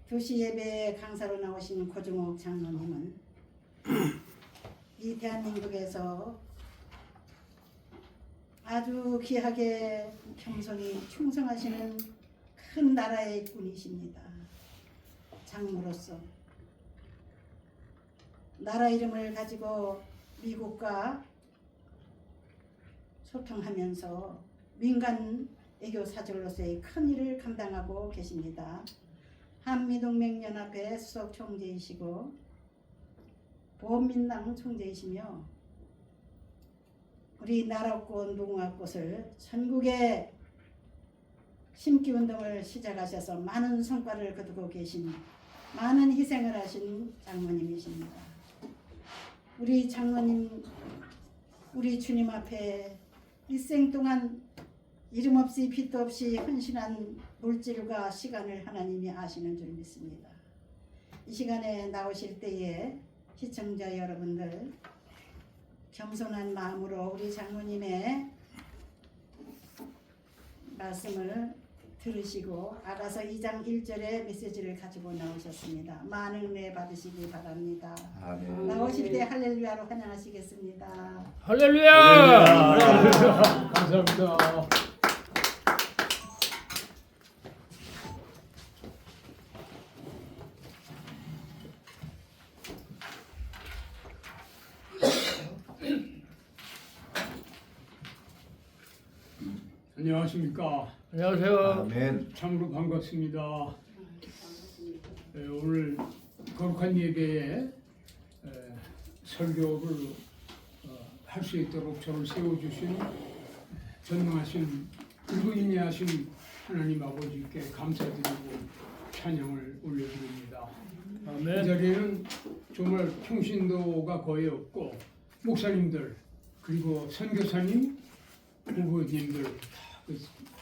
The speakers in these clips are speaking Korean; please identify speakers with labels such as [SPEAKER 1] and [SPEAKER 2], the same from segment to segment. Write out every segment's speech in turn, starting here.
[SPEAKER 1] 2시 예배 강사로 나오신 고중옥 장로님은 이 대한민국에서 아주 귀하게 겸손히 충성하시는 큰 나라의 군이십니다. 장로로서 나라 이름을 가지고 미국과 소통하면서 민간 애교 사절로서의 큰 일을 감당하고 계십니다. 한미동맹연합회 수석 총재이시고 보험민당 총재이시며 우리 나라꽃 무궁화꽃을 전국에 심기 운동을 시작하셔서 많은 성과를 거두고 계신 많은 희생을 하신 장로님이십니다. 우리 장로님, 우리 주님 앞에 일생 동안 이름 없이 빛도 없이 헌신한 물질과 시간을 하나님이 아시는 줄 믿습니다. 이 시간에 나오실 때에 시청자 여러분들 겸손한 마음으로 우리 장로님의 말씀을 들으시고 알아서 2장 1절의 메시지를 가지고 나오셨습니다. 많은 은혜 받으시기 바랍니다.
[SPEAKER 2] 아멘.
[SPEAKER 1] 나오실 때 할렐루야로 환영하시겠습니다.
[SPEAKER 3] 할렐루야! 할렐루야! 감사합니다.
[SPEAKER 4] 안녕하십니까.
[SPEAKER 3] 안녕하세요.
[SPEAKER 2] 아멘.
[SPEAKER 4] 참으로 반갑습니다. 오늘 거룩한 예배에 설교를 할 수 있도록 저를 세워주신 전능하신 그리고 인내하신 하나님 아버지께 감사드리고 찬양을 올려드립니다. 이
[SPEAKER 3] 아멘.
[SPEAKER 4] 자리에는 정말 평신도가 거의 없고 목사님들 그리고 선교사님, 부부님들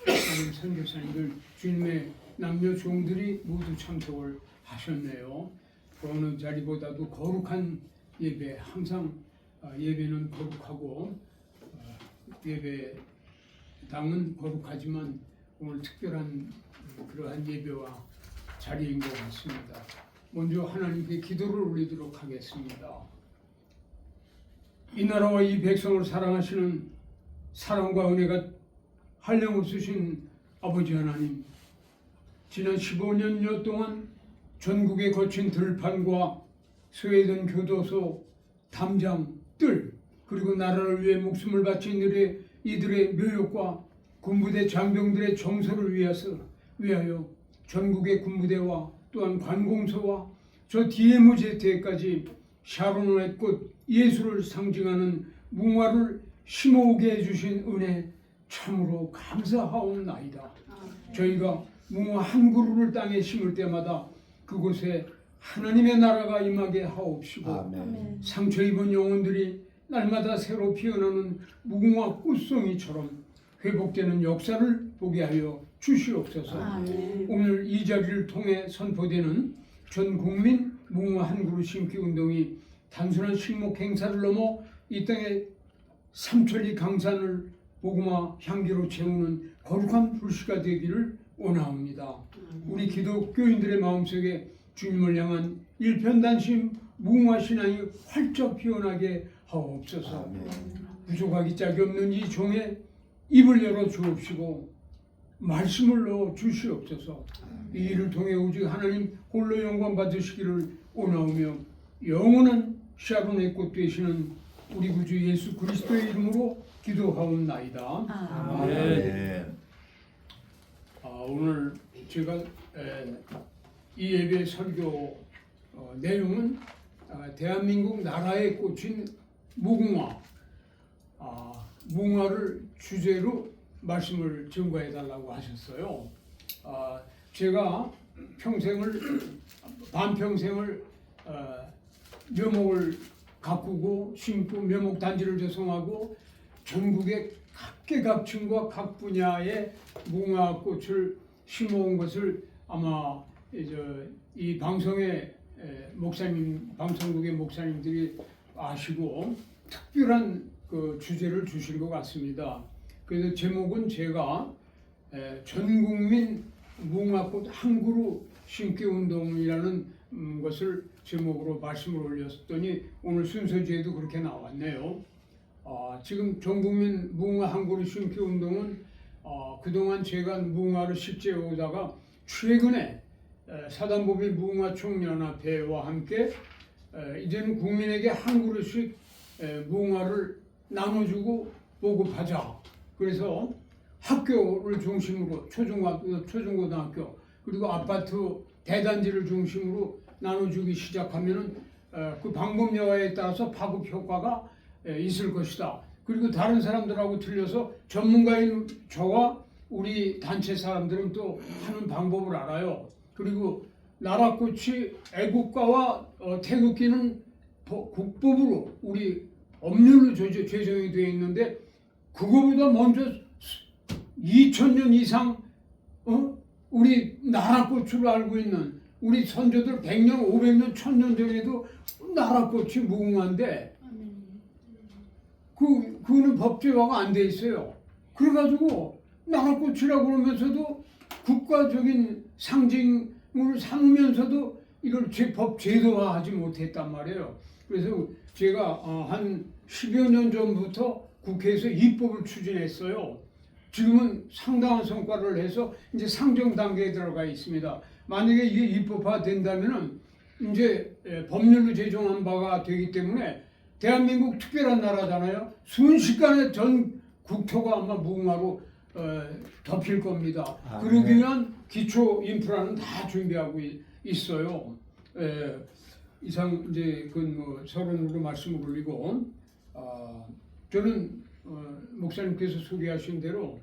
[SPEAKER 4] 많은 선교사님들 주님의 남녀 종들이 모두 참석을 하셨네요. 그 어느 자리보다도 거룩한 예배, 항상 예배는 거룩하고 예배당은 거룩하지만 오늘 특별한 그러한 예배와 자리인 것 같습니다. 먼저 하나님께 기도를 올리도록 하겠습니다. 이 나라와 이 백성을 사랑하시는 사랑과 은혜가 한량을 쓰신 아버지 하나님, 지난 15년여 동안 전국에 거친 들판과 스웨덴 교도소, 담장들 그리고 나라를 위해 목숨을 바친 이들의 묘역과 군부대 장병들의 정서를 위하여 전국의 군부대와 또한 관공서와 저 DMZ까지 샤론의 꽃 예수를 상징하는 무궁화를 심어오게 해주신 은혜 참으로 감사하옵나이다. 저희가 무궁화 한 그루를 땅에 심을 때마다 그곳에 하나님의 나라가 임하게 하옵시고
[SPEAKER 2] 아멘.
[SPEAKER 4] 상처 입은 영혼들이 날마다 새로 피어나는 무궁화 꽃송이처럼 회복되는 역사를 보게 하여 주시옵소서.
[SPEAKER 1] 아멘.
[SPEAKER 4] 오늘 이 자리를 통해 선포되는 전 국민 무궁화 한 그루 심기 운동이 단순한 식목 행사를 넘어 이 땅에 삼천리 강산을 복음화 향기로 채우는 거룩한 불씨가 되기를 원하옵니다. 우리 기독교인들의 마음속에 주님을 향한 일편단심 무궁화 신앙이 활짝 피어나게 하옵소서.
[SPEAKER 2] 아멘.
[SPEAKER 4] 부족하기 짝이 없는 이 종의 입을 열어 주옵시고 말씀을 넣어 주시옵소서. 이 일을 통해 오직 하나님 홀로 영광 받으시기를 원하오며 영원한 샤론의 꽃 되시는 우리 구주 예수 그리스도의 이름으로 기도하옵나이다.
[SPEAKER 2] 아멘.
[SPEAKER 4] 오늘 제가 이 예배 설교 내용은 대한민국 나라에 꽂힌 무궁화, 무궁화를 주제로 말씀을 증거해 달라고 하셨어요. 제가 반평생을 묘목을 가꾸고 심고 묘목 단지를 조성하고 전국의 각계각층과 각 분야의 무궁화 꽃을 심어온 것을 아마 이 방송의 방송국의 목사님들이 아시고 특별한 그 주제를 주신 것 같습니다. 그래서 제목은 제가 전국민 무궁화꽃 한 그루 심기 운동이라는 것을 제목으로 말씀을 올렸더니 오늘 순서지에도 그렇게 나왔네요. 지금 전국민 무궁화 한 그루 심기 운동은 그동안 제가 무궁화를 실제 오다가 최근에 사단법인 무궁화총연합회와 함께 이제는 국민에게 한 그루씩 무궁화를 나눠주고 보급하자. 그래서 학교를 중심으로 초중고등학교 그리고 아파트 대단지를 중심으로 나눠주기 시작하면은 그 방법 여하에 따라서 파급 효과가 있을 것이다. 그리고 다른 사람들하고 틀려서 전문가인 저와 우리 단체 사람들은 또 하는 방법을 알아요. 그리고 나라꽃이 애국가와 태극기는 국법으로 우리 법률로 제정이 되어 있는데 그거보다 먼저 2000년 이상 우리 나라꽃으로 알고 있는 우리 선조들 100년, 500년, 1000년 전에도 나라꽃이 무궁화인데 그거는 법제화가 안 돼 있어요. 그래가지고 나라꽃이라고 그러면서도 국가적인 상징을 삼으면서도 이걸 법 제도화하지 못했단 말이에요. 그래서 제가 한 10여 년 전부터 국회에서 입법을 추진했어요. 지금은 상당한 성과를 해서 이제 상정 단계에 들어가 있습니다. 만약에 이게 입법화된다면은 이제 법률로 제정한 바가 되기 때문에 대한민국 특별한 나라잖아요. 순식간에 전 국토가 아마 무궁화로 덮일 겁니다. 그러기 위한 기초 인프라는 다 준비하고 있어요. 이상 이제 그 서론으로 말씀을 올리고 저는 목사님께서 소개하신 대로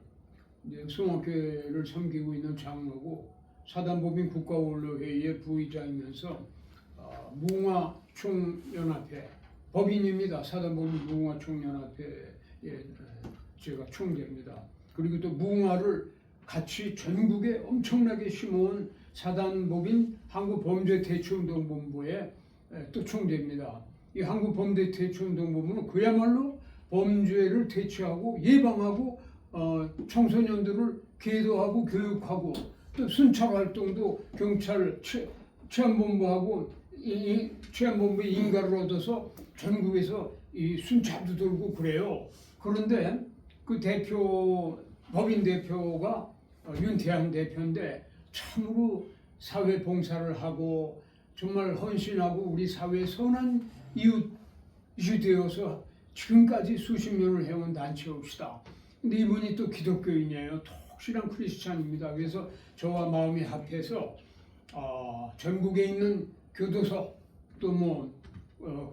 [SPEAKER 4] 이제 성악회를 섬기고 있는 장로고 사단법인 국가원로회의의 부의장이면서 무궁화총연합회 법인입니다. 사단법인 무궁화총연합회의 제가 총재입니다. 그리고 또 무궁화를 같이 전국에 엄청나게 심어온 사단법인 한국범죄대처운동본부의 또 총재입니다. 이 한국범죄대처운동본부는 그야말로 범죄를 대처하고 예방하고 청소년들을 계도하고 교육하고 또 순찰 활동도 경찰 치안본부하고 치안본부의 인가를 얻어서 전국에서 이 순찰도 돌고 그래요. 그런데 그 법인 대표가 윤태양 대표인데 참으로 사회 봉사를 하고 정말 헌신하고 우리 사회의 선한 이웃이 되어서 지금까지 수십 년을 해온 단체옵시다. 근데 이분이 또 기독교인이에요. 독실한 크리스찬입니다. 그래서 저와 마음이 합해서 전국에 있는 교도소 또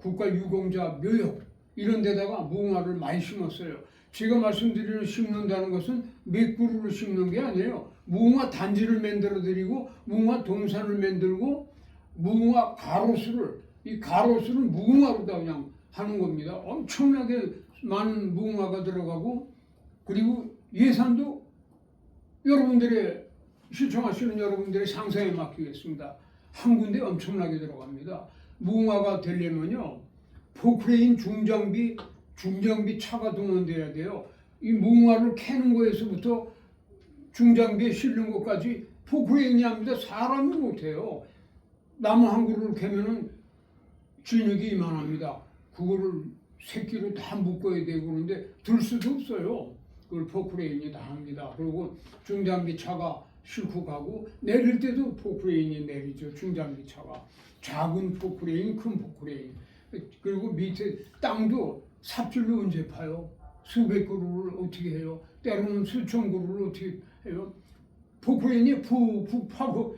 [SPEAKER 4] 국가유공자 묘역 이런 데다가 무궁화를 많이 심었어요. 제가 말씀드리는 심는다는 것은 몇 그루를 심는 게 아니에요. 무궁화 단지를 만들어 드리고 무궁화 동산을 만들고 무궁화 가로수를 이 가로수를 무궁화로 다 그냥 하는 겁니다. 엄청나게 많은 무궁화가 들어가고 그리고 예산도 여러분들의 시청하시는 여러분들의 상상에 맡기겠습니다. 한 군데 엄청나게 들어갑니다. 무궁화가 되려면요 포크레인 중장비 차가 동원돼야 돼요. 이 무궁화를 캐는 거에서부터 중장비에 실는 것까지 포크레인이 합니다. 사람이 못해요. 나무 한 그루를 캐면은 진흙이 이만합니다. 그거를 새끼로 다 묶어야 되고 그러는데 들 수도 없어요. 그걸 포크레인이 다 합니다. 그리고 중장비 차가 싣고 가고 내릴 때도 포크레인이 내리죠. 중장비 차가 작은 포크레인, 큰 포크레인. 그리고 밑에 땅도 삽질로 언제 파요? 수백 그루를 어떻게 해요? 때로는 수천 그루를 어떻게 해요? 포크레인이 푹 파고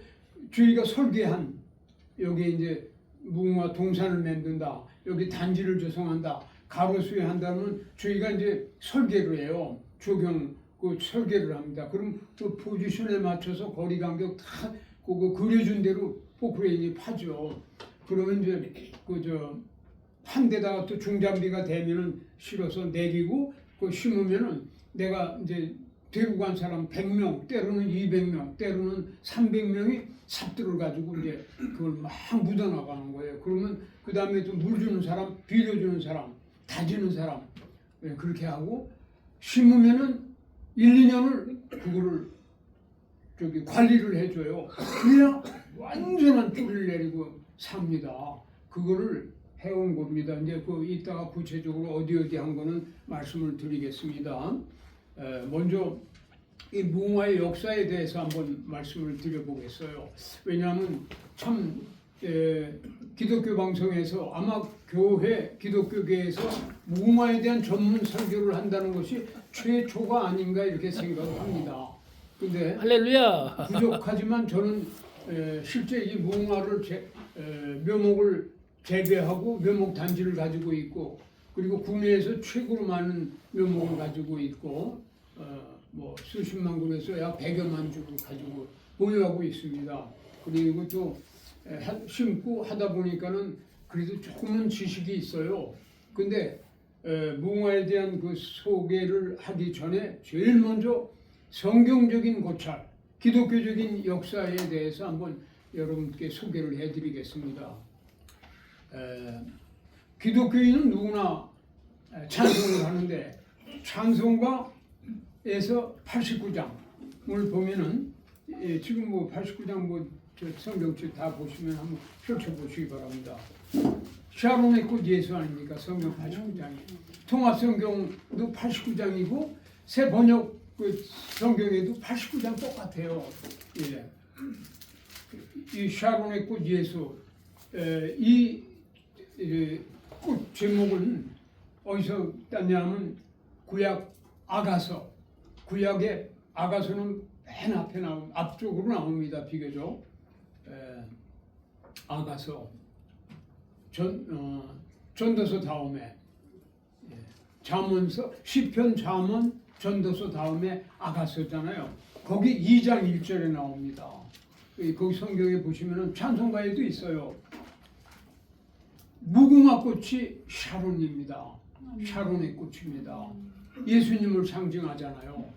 [SPEAKER 4] 저희가 설계한 여기 이제 무궁화 동산을 만든다. 여기 단지를 조성한다. 가로수에 한다면 저희가 이제 설계를 해요. 그 설계를 합니다. 그럼 그 포지션에 맞춰서 거리 간격 다 그거 그려준 대로 포크레인이 파죠. 그러면 이제 한 대다가 또 중장비가 되면은 실어서 내리고 그 심으면은 내가 이제 데리고 간 사람 100명, 때로는 200명, 때로는 300명이 삽들을 가지고 이제 그걸 막 묻어나가는 거예요. 그러면 그 다음에 또 물 주는 사람, 비료주는 사람, 다지는 사람 그렇게 하고 심으면은 1, 2년을 그거를 관리를 해줘요. 그래야 완전한 뿌리를 내리고 삽니다. 그거를 해온 겁니다. 이제 그 이따가 구체적으로 어디 한 거는 말씀을 드리겠습니다. 먼저 이 무궁화의 역사에 대해서 한번 말씀을 드려보겠어요. 왜냐하면 참 기독교 방송에서 아마 기독교계에서 무궁화에 대한 전문 설교를 한다는 것이 최초가 아닌가 이렇게 생각합니다. 근데
[SPEAKER 3] 할렐루야.
[SPEAKER 4] 부족하지만 저는 실제 이 무궁화를 묘목을 재배하고 묘목 단지를 가지고 있고 그리고 국내에서 최고로 많은 묘목을 가지고 있고 뭐 수십만 그루에서 약 100여만 주를 가지고 보유하고 있습니다. 그리고 또 심고 하다 보니까는 그래도 조금은 지식이 있어요. 근데 무궁화에 대한 그 소개를 하기 전에 제일 먼저 성경적인 고찰, 기독교적인 역사에 대해서 한번 여러분께 소개를 해드리겠습니다. 기독교인은 누구나 찬송을 하는데 찬송가에서 89장을 보면은 지금 뭐 89장 뭐 성경책 다 보시면 한번 펼쳐보시기 바랍니다. 샤론의 꽃 예수 아닙니까? 성경 89장이. 통합성경도 89장이고 새 번역 그 성경에도 89장 똑같아요. 예. 이 샤론의 꽃 예수 이 꽃 제목은 어디서 땄냐면 구약 아가서. 구약의 아가서는 맨 앞에 앞쪽으로 나옵니다. 비교적 아가서 전도서 다음에 잠언서 시편 잠언 전도서 다음에 아가서잖아요. 거기 2장 1절에 나옵니다. 거기 성경에 보시면은 찬송가에도 있어요. 무궁화 꽃이 샤론입니다. 샤론의 꽃입니다. 예수님을 상징하잖아요.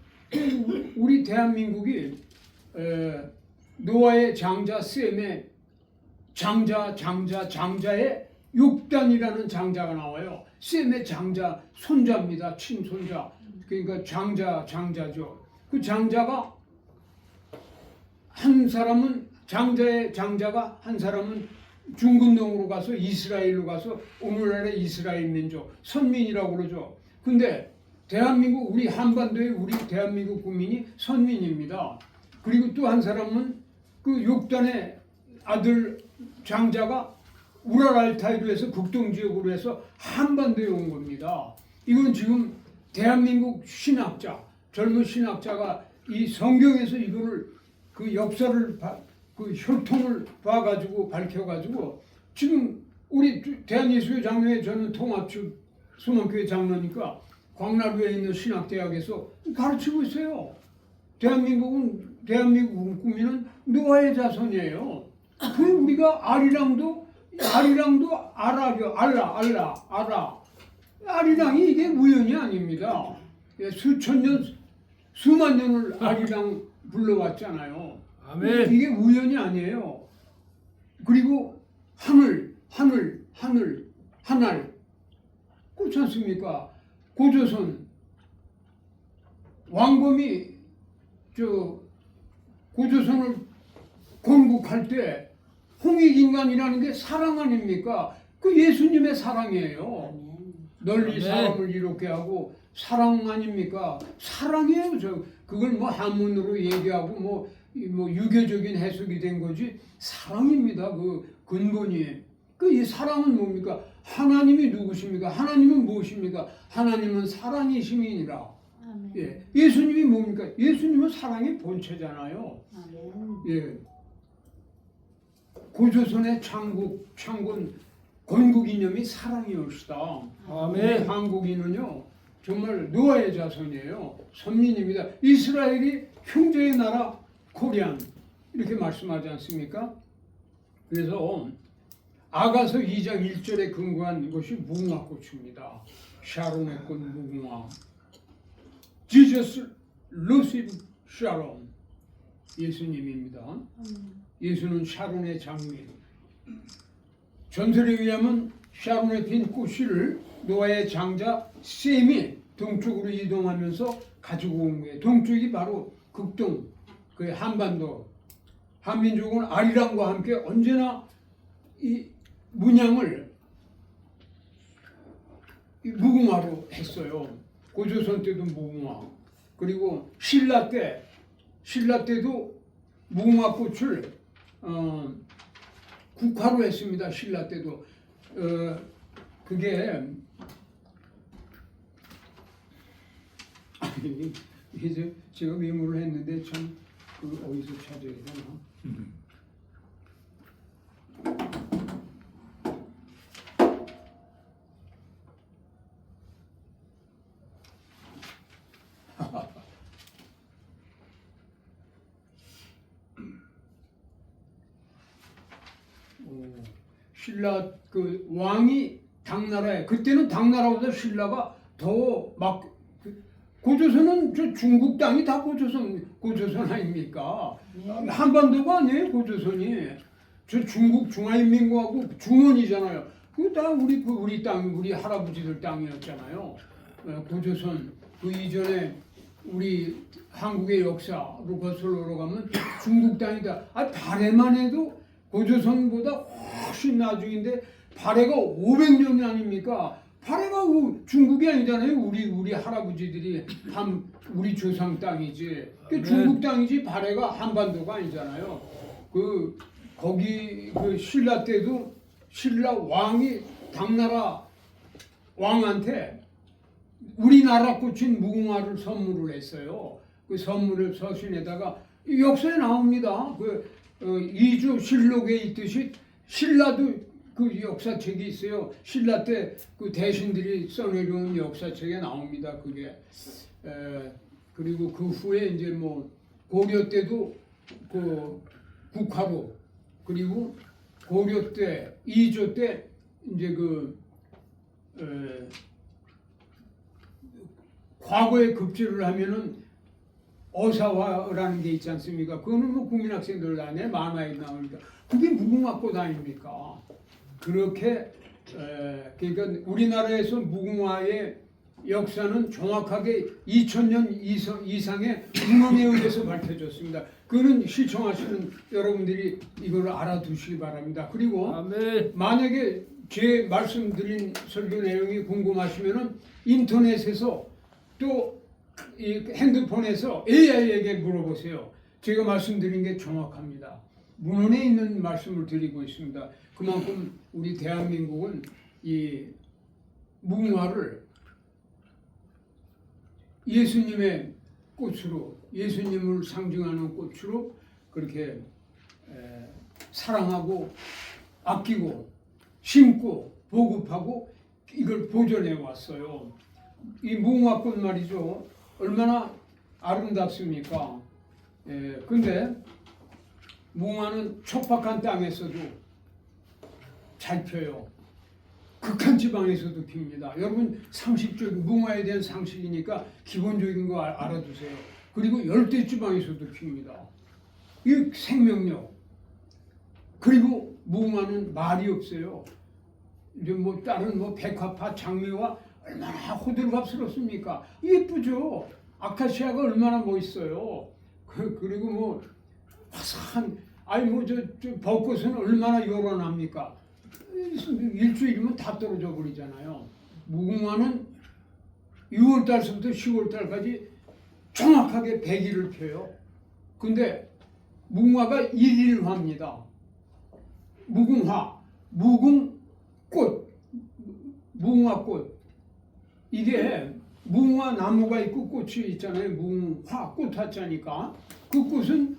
[SPEAKER 4] 우리 대한민국이 노아의 장자 셈의 장자의 욕단이라는 장자가 나와요. 셈의 장자 손자입니다. 친손자. 그러니까 장자죠. 그 장자가 한 사람은 장자가 한 사람은 중근동으로 가서 이스라엘로 가서 오늘날의 이스라엘 민족 선민이라고 그러죠. 근데 대한민국 우리 한반도의 우리 대한민국 국민이 선민입니다. 그리고 또 한 사람은 그 욕단의 아들 장자가 우랄알타이로 해서 극동 지역으로 해서 한반도에 온 겁니다. 이건 지금 대한민국 신학자, 젊은 신학자가 이 성경에서 이거를 그 역사를 그 혈통을 봐가지고 밝혀가지고 지금 우리 대한예수교 장로회 저는 통합측 수만교회 장로니까 광나루에 있는 신학대학에서 가르치고 있어요. 대한민국 국민은 노아의 자손이에요. 그 우리가 아리랑도 알아죠. 알라. 아리랑이 이게 우연이 아닙니다. 수만 년을 아리랑 불러왔잖아요.
[SPEAKER 3] 아멘.
[SPEAKER 4] 이게 우연이 아니에요. 그리고 하늘 그렇지 않습니까? 고조선 왕검이 고조선을 건국할 때 홍익인간이라는 게 사랑 아닙니까? 그 예수님의 사랑이에요. 널리 사람을 이롭게 하고 사랑 아닙니까? 사랑이에요. 그걸 뭐 한문으로 얘기하고 뭐 유교적인 해석이 된 거지 사랑입니다. 그 근본이. 이 사랑은 뭡니까? 하나님이 누구십니까? 하나님은 무엇입니까? 하나님은 사랑이심이니라. 예. 예수님이 뭡니까? 예수님은 사랑의 본체잖아요. 예. 고조선의 창군 건국 이념이 사랑이옵시다.
[SPEAKER 3] 아멘.
[SPEAKER 4] 한국인은요 정말 노아의 자손이에요. 선민입니다. 이스라엘이 형제의 나라 코리안 이렇게 말씀하지 않습니까? 그래서 아가서 2장 1절에 근거한 것이 무궁화꽃입니다. 샤론의 꽃 무궁화. Jesus received Sharon. 예수님입니다. 예수는 샤론의 장미. 전설에 의하면 샤론의 핀 꽃씨를 노아의 장자 셈이 동쪽으로 이동하면서 가지고 온 거예요. 동쪽이 바로 극동 그 한반도 한민족은 아리랑과 함께 언제나 이 문양을 이 무궁화로 했어요. 고조선 때도 무궁화, 그리고 신라 때도 무궁화꽃을 국화로 했습니다. 신라 때도 그게 이제 제가 메모를 했는데 참 그 어디서 찾아야 되나? 신라 그 왕이 당나라에, 그때는 당나라보다 신라가 더 막 고조선은 저 중국 땅이 다 고조선 아닙니까? 한반도가 아니에요 고조선이. 저 중국 중화인민공화국 중원이잖아요. 그거 다 우리 땅, 우리 할아버지들 땅이었잖아요. 고조선 그 이전에 우리 한국의 역사로 거슬러 올라가면 중국 땅이다. 발해만 해도 고조선보다 훨씬 나중인데 발해가 500년이 아닙니까? 발해가 중국이 아니잖아요. 우리 할아버지들이 우리 조상 땅이지. 중국 땅이지 발해가 한반도가 아니잖아요. 거기 신라 때도 신라 왕이 당나라 왕한테 우리나라 꽃인 무궁화를 선물을 했어요. 그 선물을 서신에다가 역사에 나옵니다. 이주 실록에 있듯이 신라도 그 역사책이 있어요. 신라 때 그 대신들이 써내려온 역사책에 나옵니다. 그게 그리고 그 후에 이제 뭐 고려 때도 그 국화로, 그리고 고려 때 이조 때 이제 과거에 급제를 하면은 어사화라는 게 있지 않습니까? 그거는 뭐 국민학생들 안에 만화에 나오니까 그게 무궁화꽃 아닙니까? 그렇게 그러니까 우리나라에서 무궁화의 역사는 정확하게 2000년 이상의 문헌에 의해서 밝혀졌습니다. 그거는 시청하시는 여러분들이 이걸 알아두시기 바랍니다. 그리고 만약에 제 말씀드린 설교 내용이 궁금하시면은 인터넷에서 또 이 핸드폰에서 AI에게 물어보세요. 제가 말씀드린 게 정확합니다. 문헌에 있는 말씀을 드리고 있습니다. 그만큼 우리 대한민국은 이 무궁화를 예수님의 꽃으로, 예수님을 상징하는 꽃으로 그렇게 사랑하고 아끼고 심고 보급하고 이걸 보존해 왔어요. 이 무궁화꽃 말이죠. 얼마나 아름답습니까? 근데 무궁화는 척박한 땅에서도 잘 펴요. 극한 지방에서도 핍니다. 여러분 상식적인 무궁화에 대한 상식이니까 기본적인 거 알아두세요. 그리고 열대 지방에서도 핍니다. 이 생명력. 그리고 무궁화는 말이 없어요. 이제 뭐 다른 뭐 백화파, 장미와 얼마나 호들갑스럽습니까? 예쁘죠. 아카시아가 얼마나 멋있어요. 그리고 뭐 화사한 저 벚꽃은 얼마나 요란합니까? 일주일이면 다 떨어져 버리잖아요. 무궁화는 6월달서부터 10월달까지 정확하게 100일을 펴요. 근데 무궁화가 1일화입니다. 무궁화, 무궁꽃, 무궁화꽃. 이게 무궁화 나무가 있고 꽃이 있잖아요. 무궁화, 꽃화자니까. 그 꽃은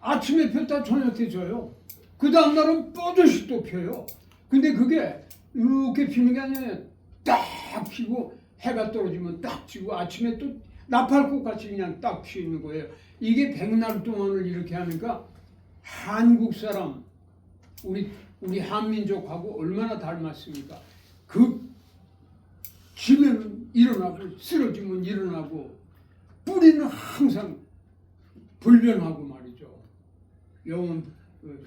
[SPEAKER 4] 아침에 폈다 저녁에 져요. 그 다음 날은 뻗어시 또 펴요. 근데 그게 이렇게 피는 게 아니라 딱 피고 해가 떨어지면 딱 지고 아침에 또 나팔꽃 같이 그냥 딱 피는 거예요. 이게 100날 동안을 이렇게 하니까 한국 사람, 우리 한민족하고 얼마나 닮았습니까? 기면 일어나고 쓰러지면 일어나고 뿌리는 항상 불변하고 말이죠. 영혼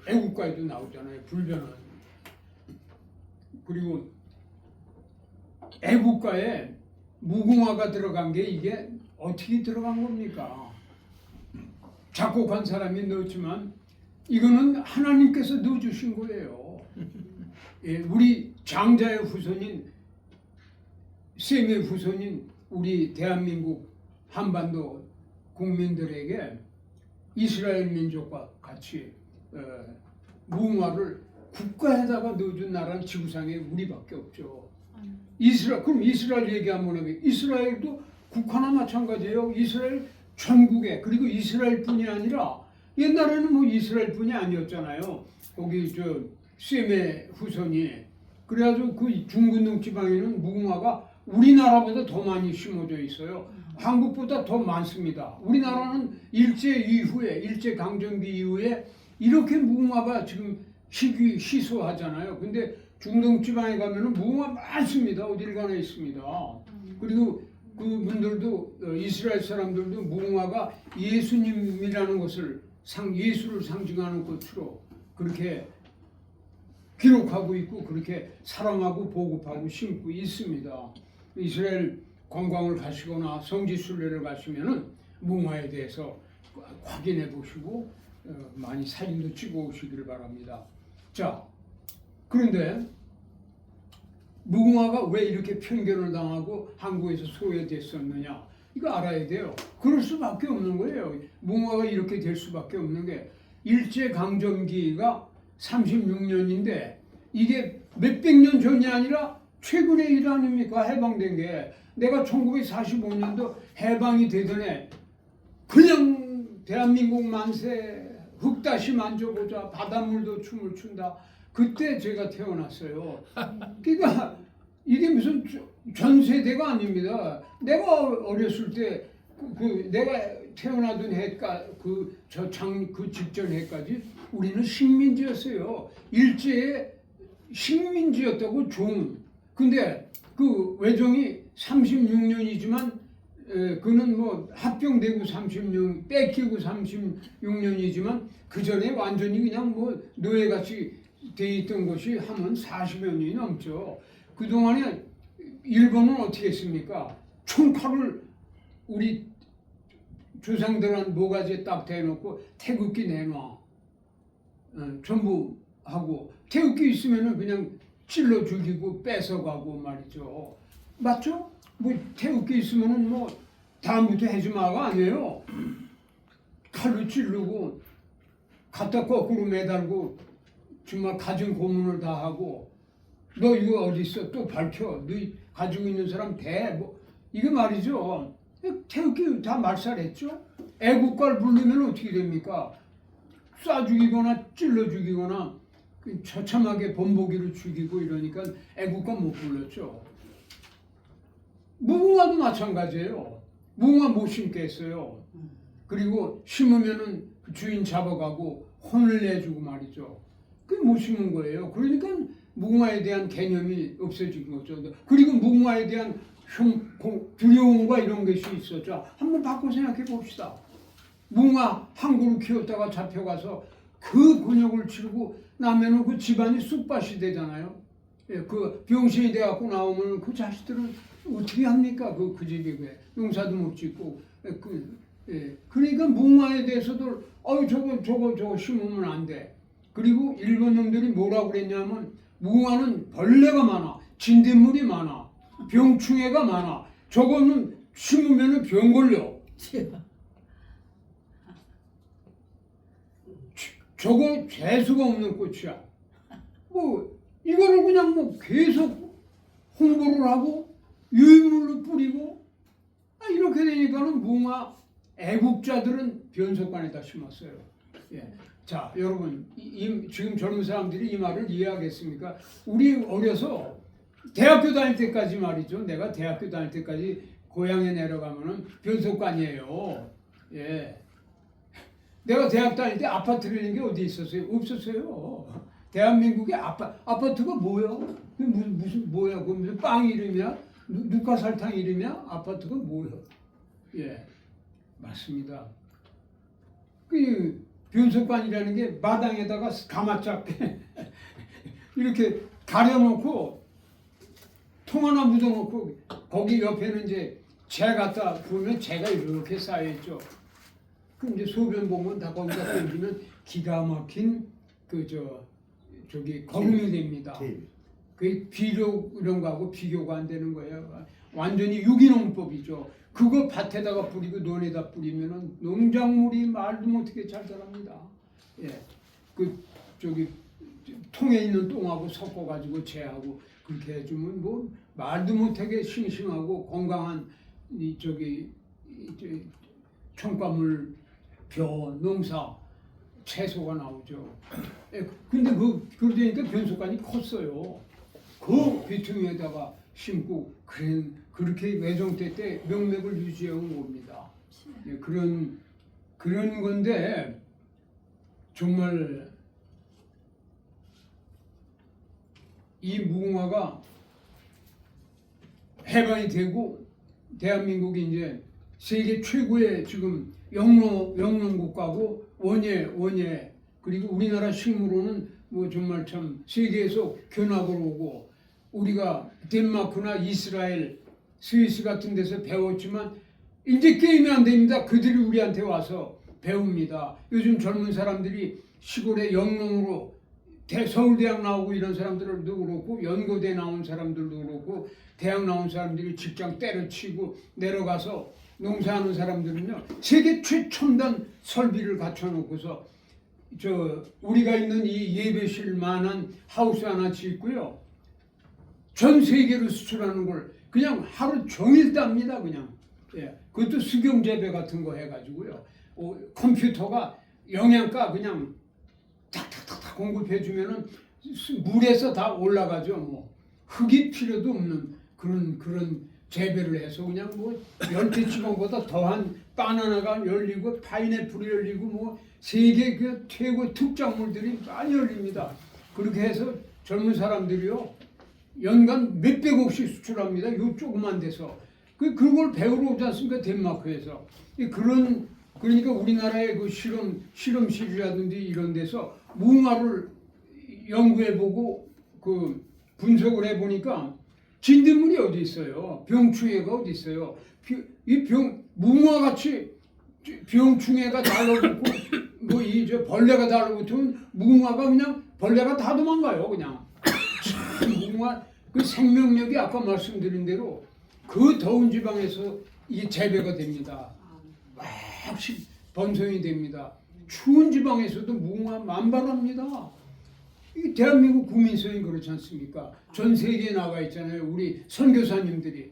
[SPEAKER 4] 애국가에도 나오잖아요. 불변한. 그리고 애국가에 무궁화가 들어간 게 이게 어떻게 들어간 겁니까? 작곡한 사람이 넣었지만 이거는 하나님께서 넣어주신 거예요. 예, 우리 장자의 후손인 셈의 후손인 우리 대한민국 한반도 국민들에게 이스라엘 민족과 같이 무궁화를 국가에다가 넣어준 나라는 지구상에 우리밖에 없죠. 그럼 이스라엘 얘기 한번 해볼게요. 이스라엘도 국화나 마찬가지예요. 이스라엘 전국에, 그리고 이스라엘뿐이 아니라 옛날에는 뭐 이스라엘뿐이 아니었잖아요. 거기 저 셈의 후손이. 그래가지고 그 중근동 지방에는 무궁화가 우리나라보다 더 많이 심어져 있어요. 한국보다 더 많습니다. 우리나라는 일제 강점기 이후에 이렇게 무궁화가 지금 희소하잖아요. 근데 중동 지방에 가면은 무궁화 많습니다. 어딜 가나 있습니다. 그리고 그분들도 이스라엘 사람들도 무궁화가 예수님이라는 것을 예수를 상징하는 꽃으로 그렇게 기록하고 있고 그렇게 사랑하고 보급하고 심고 있습니다. 이스라엘 관광을 가시거나 성지 순례를 가시면은 무궁화에 대해서 확인해 보시고 많이 사진도 찍어 오시기를 바랍니다. 자, 그런데 무궁화가 왜 이렇게 편견을 당하고 한국에서 소외됐었느냐? 이거 알아야 돼요. 그럴 수밖에 없는 거예요. 무궁화가 이렇게 될 수밖에 없는 게 일제강점기가 36년인데 이게 몇백 년 전이 아니라 최근의 일 아닙니까? 해방된 게. 내가 1945년도 해방이 되던 해 그냥 대한민국 만세 흙다시 만져보자 바닷물도 춤을 춘다. 그때 제가 태어났어요. 그러니까 이게 무슨 전 세대가 아닙니다. 내가 어렸을 때 내가 태어나던 해까 그 직전 해까지 우리는 식민지였어요. 일제의 식민지였다고 종. 근데 그 외종이 36년이지만 그는 뭐 합병되고 36, 뺏기고 36년이지만 그 전에 완전히 그냥 뭐 노예같이 돼 있던 것이 하면 40여 년이 넘죠. 그 동안에 일본은 어떻게 했습니까? 총칼을 우리 조상들한 모가지에 딱 대놓고 태극기 내놔. 전부 하고 태극기 있으면은 그냥 찔러 죽이고 뺏어가고 말이죠. 맞죠? 뭐 태극기 있으면은 뭐 다음부터 해지 마가 아니에요. 칼로 찌르고 갖다 거꾸로 매달고 정말 가진 고문을 다 하고 너 이거 어디 있어? 또 밝혀. 너 가지고 있는 사람 대. 뭐 이게 말이죠. 태극기 다 말살했죠. 애국가를 부르면 어떻게 됩니까? 쏴 죽이거나 찔러 죽이거나 처참하게 본보기로 죽이고 이러니까 애국가 못 불렀죠. 무궁화도 마찬가지예요. 무궁화 못 심게 했어요. 그리고 심으면은 주인 잡아가고 혼을 내주고 말이죠. 그게 못 심은 거예요. 그러니까 무궁화에 대한 개념이 없어진 거죠. 그리고 무궁화에 대한 두려움과 이런 것이 있었죠. 한번 바꿔 생각해 봅시다. 무궁화 한 그루 키웠다가 잡혀가서 그 곤욕을 치르고 나면은 그 집안이 쑥밭이 되잖아요. 예, 그 병신이 돼갖고 나오면 그 자식들은 어떻게 합니까? 그 집이 왜 농사도 못 짓고 그러니까 무궁화에 대해서도 저거 심으면 안 돼. 그리고 일본 놈들이 뭐라고 그랬냐면 무궁화는 벌레가 많아, 진딧물이 많아, 병충해가 많아. 저거는 심으면은 병 걸려. 저거 재수가 없는 꽃이야. 뭐 이거를 그냥 뭐 계속 홍보를 하고 유인물로 뿌리고 이렇게 되니까는 무궁화 애국자들은 변속관에다 심었어요. 예. 자, 여러분 지금 젊은 사람들이 이 말을 이해하겠습니까? 우리 어려서 대학교 다닐 때까지 말이죠. 내가 대학교 다닐 때까지 고향에 내려가면은 변속관이에요. 예. 내가 대학 다닐 때 아파트라는 게 어디 있었어요? 없었어요. 대한민국의 아파트가 뭐야? 무슨 뭐야? 그 무슨 빵 이름이야? 누가설탕 이름이야? 아파트가 뭐야? 예, 맞습니다. 그 변속관이라는 게 마당에다가 가마잡게 이렇게 가려놓고 통 하나 묻어놓고 거기 옆에는 이제 재 갖다 부으면 재가 이렇게 쌓여있죠. 그럼 이제 소변 보면 다 거기다 던지면 기가 막힌 저기 거름이 됩니다. 그 비료 이런 거하고 비교가 안 되는 거예요. 완전히 유기농법이죠. 그거 밭에다가 뿌리고 논에다 뿌리면은 농작물이 말도 못하게 잘 자랍니다. 예, 저기 통에 있는 똥하고 섞어가지고 재하고 그렇게 해주면 뭐 말도 못하게 싱싱하고 건강한 첨가물, 벼, 농사, 채소가 나오죠. 예, 근데 그러니까 변속관이 컸어요. 그 비투미에다가 심고 그렇게 외정때 때 명맥을 유지해 온 겁니다. 예, 그런 건데 정말 이 무궁화가 해방이 되고 대한민국이 이제 세계 최고의 지금 영농국가고 원예 그리고 우리나라 식물로는 뭐 정말 참 세계에서 견학을 오고 우리가 덴마크나 이스라엘, 스위스 같은 데서 배웠지만 이제 게임이 안 됩니다. 그들이 우리한테 와서 배웁니다. 요즘 젊은 사람들이 시골에 영농으로 서울대학 나오고 이런 사람들도 그렇고 연고대 나온 사람들도 그렇고 대학 나온 사람들이 직장 때려치고 내려가서 농사하는 사람들은요 세계 최첨단 설비를 갖춰놓고서 우리가 있는 이 예배실만한 하우스 하나 짓고요 전 세계로 수출하는 걸 그냥 하루 종일 땁니다 그냥. 예, 그것도 수경 재배 같은 거 해가지고요 컴퓨터가 영양가 그냥 탁탁탁탁 공급해 주면은 물에서 다 올라가죠. 뭐 흙이 필요도 없는 그런 재배를 해서 그냥 뭐 열대지방보다 더한 바나나가 열리고 파인애플이 열리고 뭐 세계 그 최고 특작물들이 많이 열립니다. 그렇게 해서 젊은 사람들이요 연간 몇백억씩 수출합니다. 요 조그만 데서 그걸 배우러 오지 않습니까? 덴마크에서 그러니까 우리나라의 그 실험실이라든지 이런 데서 무궁화를 연구해보고 그 분석을 해보니까 진딧물이 어디 있어요? 병충해가 어디 있어요? 무궁화같이 병충해가 달라붙고 뭐 벌레가 달라붙으면 무궁화가 그냥 벌레가 다 도망가요 그냥. 참 무궁화 그 생명력이 아까 말씀드린 대로 그 더운 지방에서 이게 재배가 됩니다. 막 번성이 됩니다. 추운 지방에서도 무궁화 만발합니다. 이 대한민국 국민성이 그렇지 않습니까? 전 세계에 나가 있잖아요. 우리 선교사님들이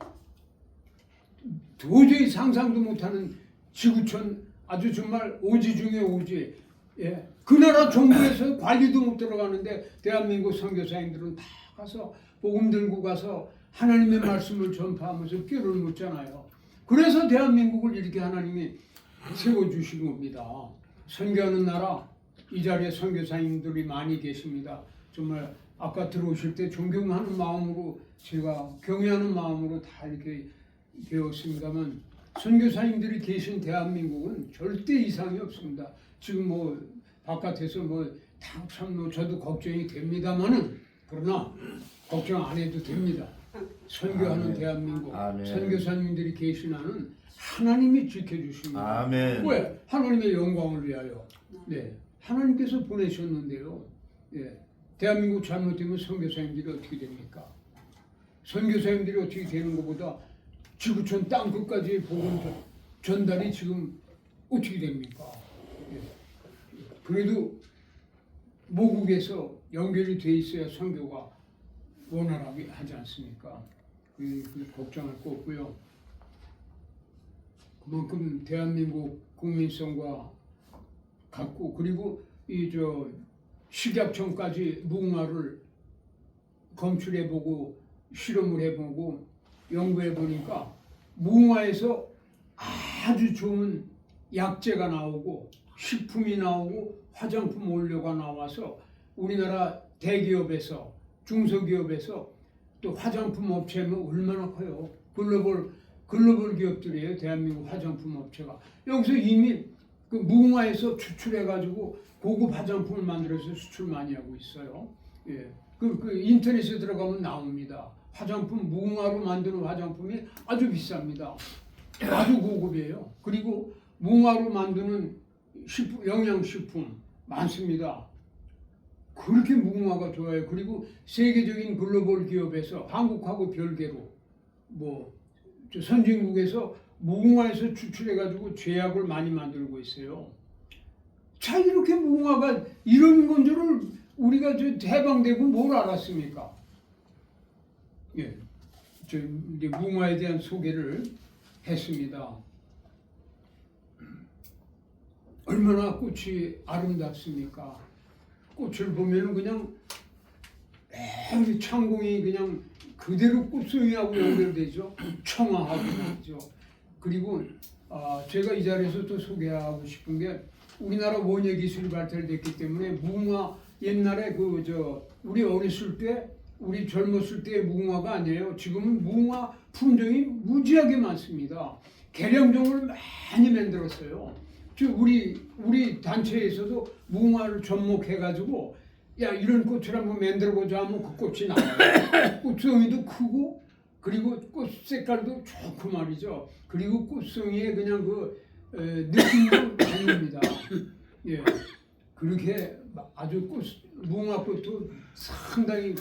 [SPEAKER 4] 도저히 상상도 못하는 지구촌 아주 정말 오지 중에 오지. 예. 그 나라 정부에서 관리도 못 들어가는데 대한민국 선교사님들은 다 가서 복음 들고 가서 하나님의 말씀을 전파하면서 뼈를 묻잖아요. 그래서 대한민국을 이렇게 하나님이 세워주신 겁니다. 선교하는 나라 이 자리에 선교사님들이 많이 계십니다. 정말 아까 들어오실 때 존경하는 마음으로 제가 경외하는 마음으로 다 이렇게 배웠습니다만 선교사님들이 계신 대한민국은 절대 이상이 없습니다. 지금 뭐 바깥에서 참 저도 걱정이 됩니다만은 그러나 걱정 안 해도 됩니다. 선교하는
[SPEAKER 2] 아멘.
[SPEAKER 4] 대한민국
[SPEAKER 2] 아멘.
[SPEAKER 4] 선교사님들이 계신 한은 하나님이 지켜주십니다.
[SPEAKER 2] 아멘.
[SPEAKER 4] 왜? 하나님의 영광을 위하여. 네, 하나님께서 보내셨는데요. 네, 대한민국 잘못되면 선교사님들이 어떻게 됩니까? 선교사님들이 어떻게 되는 것보다 지구촌 땅 끝까지 복음 전달이 지금 어떻게 됩니까? 네. 그래도 모국에서 연결이 돼 있어야 선교가 원활하게 하지 않습니까? 걱정할 거 없고요. 그만큼 대한민국 국민성과 같고 그리고 식약청까지 무궁화를 검출해보고 실험을 해보고 연구해보니까 무궁화에서 아주 좋은 약재가 나오고 식품이 나오고 화장품 원료가 나와서 우리나라 대기업에서 중소기업에서 또 화장품 업체면 얼마나 커요. 글로벌 기업들이에요. 대한민국 화장품 업체가. 여기서 이미 그 무궁화에서 추출해가지고 고급 화장품을 만들어서 수출 많이 하고 있어요. 예. 그 인터넷에 들어가면 나옵니다. 화장품, 무궁화로 만드는 화장품이 아주 비쌉니다. 아주 고급이에요. 그리고 무궁화로 만드는 영양식품 많습니다. 그렇게 무궁화가 좋아요. 그리고 세계적인 글로벌 기업에서 한국하고 별개로 저 선진국에서 무궁화에서 추출해가지고 제약을 많이 만들고 있어요. 자, 이렇게 무궁화가 이런 건 줄을 우리가 해방되고 뭘 알았습니까? 예, 이제 무궁화에 대한 소개를 했습니다. 얼마나 꽃이 아름답습니까? 꽃을 보면은 그냥 우리 창공이 그냥 그대로 꽃송이하고 연결되죠. 청아하고 그죠. 그리고 제가 이 자리에서 또 소개하고 싶은 게 우리나라 원예 기술이 발달됐기 때문에 무궁화 옛날에 우리 어렸을 때 우리 젊었을 때의 무궁화가 아니에요. 지금은 무궁화 품종이 무지하게 많습니다. 개량종을 많이 만들었어요. 우리 단체에서도 무궁화를 접목해가지고 야 이런 꽃을 한번 만들어보자 하면 그 꽃이 나와요. 꽃송이도 크고 그리고 꽃 색깔도 좋고 말이죠. 그리고 꽃송이의 그냥 느낌도 다릅니다. 예, 그렇게 아주 무궁화꽃도 상당히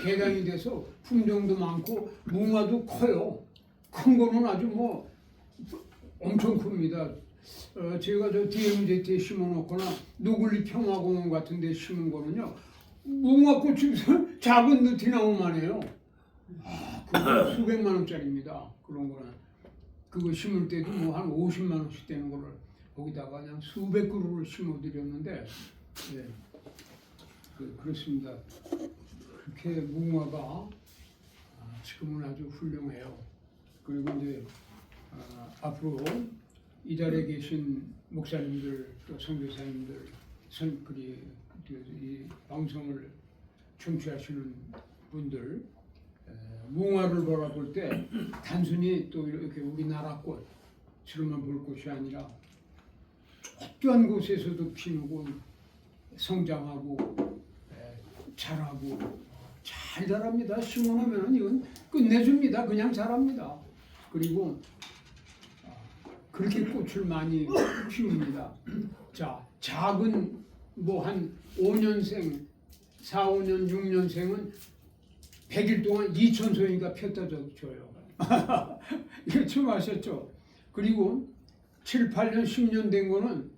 [SPEAKER 4] 개량이 돼서 품종도 많고 무궁화도 커요. 큰 거는 아주 엄청 큽니다. 제가 DMZ에 심어놓거나 노글리 평화공원 같은 데 심은 거는요 무궁화꽃이 작은 느티나무만 해요. 그거 수백만 원짜리입니다. 그런 거는 그거 심을 때도 한 50만 원씩 되는 거를 거기다가 그냥 수백 그루를 심어드렸는데 예, 그렇습니다. 그렇게 무궁화가 지금은 아주 훌륭해요. 그리고 이제 앞으로 이 자리에 계신 목사님들, 선교사님들, 이 방송을 청취하시는 분들, 무궁화를 바라볼 때 단순히 또 이렇게 우리나라 꽃으로만 볼 것이 아니라 쫓겨난 곳에서도 피우고 성장하고 자라고 잘 자랍니다. 심어놓으면 이건 끝내줍니다. 그냥 자랍니다. 그리고 그렇게 꽃을 많이 피웁니다. 자, 작은 한 5년생, 4, 5년, 6년생은 100일 동안 2,000송이가 폈다 줘요. 이거 좀 아셨죠? 그리고 7, 8년, 10년 된 거는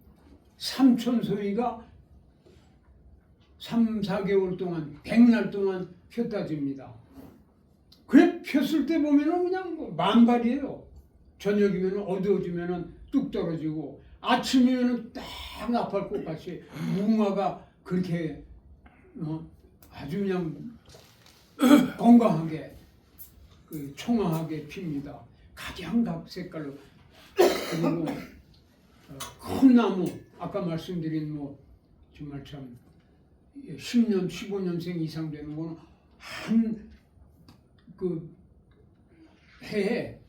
[SPEAKER 4] 3,000송이가 3, 4개월 동안, 100날 동안 폈다 줍니다. 그래 폈을 때 보면은 그냥 만발이에요. 저녁이면 어두워지면 뚝 떨어지고 아침이면 딱 나팔꽃같이 무궁화가 그렇게 아주 그냥 건강하게 청아하게 핍니다. 각양각 색깔로. 그리고 큰 나무 아까 말씀드린 정말 참 10년 15년생 이상 되는 거는 한 해에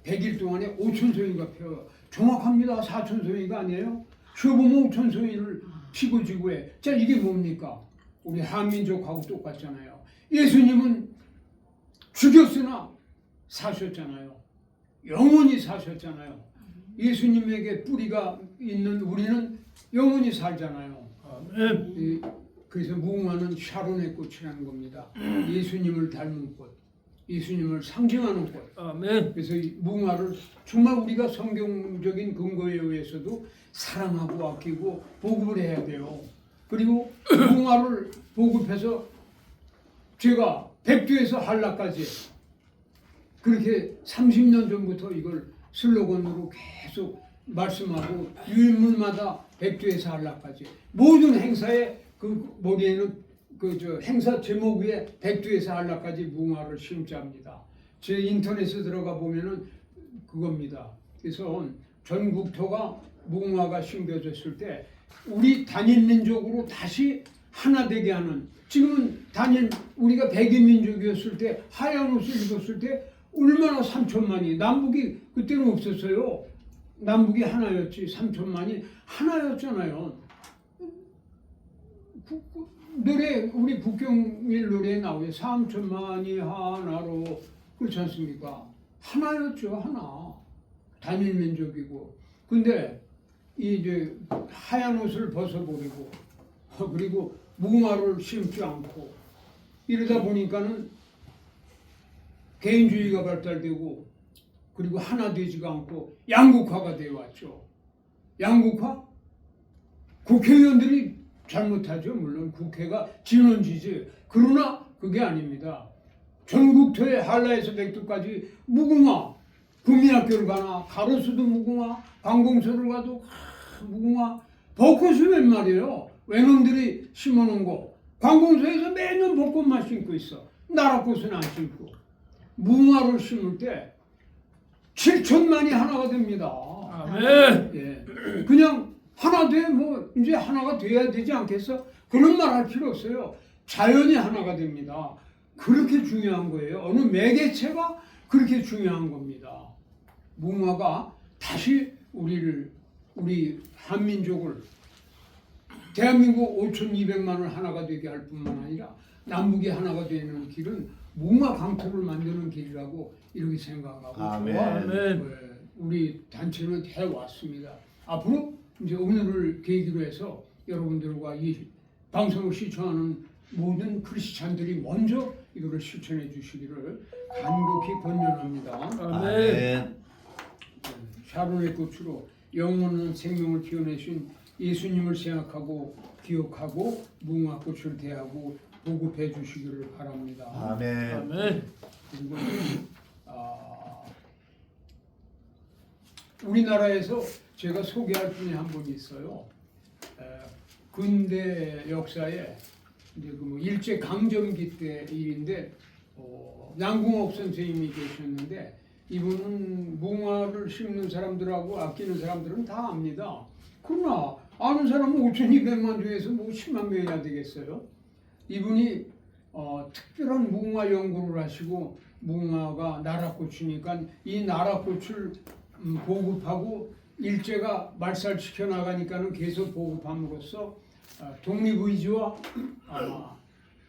[SPEAKER 4] 100일 동안에 5,000송이가 펴요. 정확합니다. 4,000송이가 아니에요. 쉬어보면 5,000송이를 피고 지고 해. 자, 이게 뭡니까? 우리 한민족하고 똑같잖아요. 예수님은 죽였으나 사셨잖아요. 영원히 사셨잖아요. 예수님에게 뿌리가 있는 우리는 영원히 살잖아요. 그래서 무궁화는 샤론의 꽃이라는 겁니다. 예수님을 닮은 꽃. 예수님을 상징하는 꽃.
[SPEAKER 3] 아멘.
[SPEAKER 4] 그래서 이 무궁화를 정말 우리가 성경적인 근거에 의해서도 사랑하고 아끼고 보급을 해야 돼요. 그리고 무궁화를 보급해서 제가 백두에서 한라까지 그렇게 30년 전부터 이걸 슬로건으로 계속 말씀하고 유인물마다 백두에서 한라까지 모든 행사에 그 머리에는 행사 제목 위에 백두에서 한라까지 무궁화를 심자입니다. 제 인터넷에 들어가 보면은 그겁니다. 그래서 전국토가 무궁화가 심겨졌을 때 우리 단일 민족으로 다시 하나 되게 하는, 지금은 우리가 백인 민족이었을 때 하얀 옷을 입었을 때 얼마나 3천만이, 남북이 그때는 없었어요. 남북이 하나였지 3천만이 하나였잖아요. 노래, 우리 국경일 노래에 나오죠. 3천만이 하나로, 그렇지 않습니까? 하나였죠, 하나. 단일 민족이고. 근데 이제 하얀 옷을 벗어버리고 그리고 무궁화를 심지 않고 이러다 보니까는 개인주의가 발달되고 그리고 하나 되지가 않고 양극화가 되어 왔죠. 양극화? 국회의원들이 잘못하죠. 물론 국회가 진원지지. 그러나 그게 아닙니다. 전국토의 한라에서 백두까지 무궁화, 국민학교를 가나 가로수도 무궁화, 관공서를 가도 무궁화, 벚꽃이 웬 말이에요. 외놈들이 심어놓은 거. 관공서에서 매년 벚꽃만 심고 있어. 나라꽃은 안 심고. 무궁화를 심을 때 7천만이 하나가 됩니다.
[SPEAKER 3] 아멘.
[SPEAKER 4] 예. 그냥 하나 돼, 뭐 이제 하나가 돼야 되지 않겠어? 그런 말 할 필요 없어요. 자연이 하나가 됩니다. 그렇게 중요한 거예요. 어느 매개체가 그렇게 중요한 겁니다. 무궁화가 다시 우리 한민족을 대한민국 5,200만을 하나가 되게 할 뿐만 아니라 남북이 하나가 되는 길은 무궁화 강토를 만드는 길이라고 이렇게 생각하고
[SPEAKER 3] 아멘.
[SPEAKER 4] 우리 단체는 해왔습니다. 앞으로 이제 오늘을 계기로 해서 여러분들과 이 방송을 시청하는 모든 크리스찬들이 먼저 이거를 실천해 주시기를 간곡히 권면합니다.
[SPEAKER 3] 아멘.
[SPEAKER 4] 샤론의 꽃으로 영원한 생명을 피워내신 예수님을 생각하고 기억하고 무궁화꽃을 대하고 보급해 주시기를 바랍니다.
[SPEAKER 2] 아멘.
[SPEAKER 3] 아멘.
[SPEAKER 4] 그리고 우리나라에서 제가 소개할 분이 한 분이 있어요. 근대 역사에 이제 그 일제 강점기 때 일인데 양궁옥 선생님이 계셨는데 이분은 무궁화를 심는 사람들하고 아끼는 사람들은 다 압니다. 그러나 아는 사람은 5,200만 중에서 뭐 10만 명이나 되겠어요. 이분이 특별한 무궁화 연구를 하시고 무궁화가 나라꽃이니까 이 나라꽃을 보급하고 일제가 말살시켜 나가니까는 계속 보급함으로써 독립의지와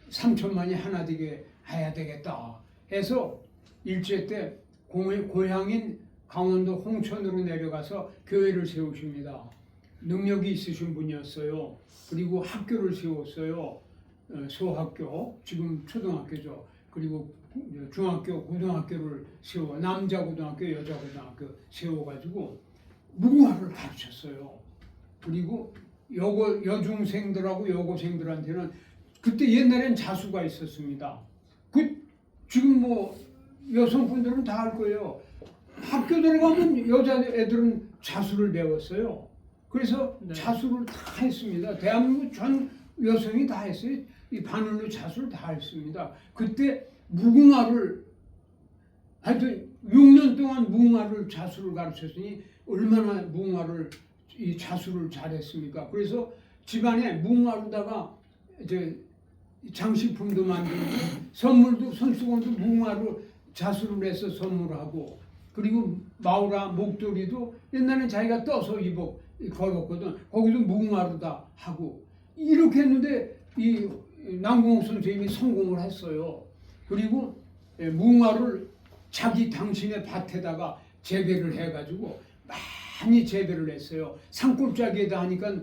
[SPEAKER 4] 3천만이 하나 되게 해야 되겠다 해서 일제 때 고향인 강원도 홍천으로 내려가서 교회를 세우십니다. 능력이 있으신 분이었어요. 그리고 학교를 세웠어요. 소학교, 지금 초등학교죠. 그리고 중학교, 고등학교를 세워 남자 고등학교, 여자 고등학교 세워가지고 무궁화를 가르쳤어요. 그리고 여중생들하고 여고생들한테는 그때 옛날엔 자수가 있었습니다. 지금 뭐 여성분들은 다 알 거예요. 학교 들어가면 여자애들은 자수를 배웠어요. 그래서
[SPEAKER 3] 네.
[SPEAKER 4] 자수를 다 했습니다. 대한민국 전 여성이 다 했어요. 이 바늘로 자수를 다 했습니다. 그때 무궁화를 하여튼 6년 동안 무궁화를 자수를 가르쳤으니 얼마나 무궁화를 이 자수를 잘했습니까? 그래서 집안에 무궁화로다가 이제 장식품도 만들고 선물도 손수건도 무궁화로 자수를 해서 선물하고 그리고 마우라 목도리도 옛날엔 자기가 떠서 걸었거든. 거기도 무궁화로 다 하고 이렇게 했는데 이 남궁옥 선생님이 성공을 했어요. 그리고 무궁화를 당신의 밭에다가 재배를 해가지고 많이 재배를 했어요. 산골짜기에다 하니까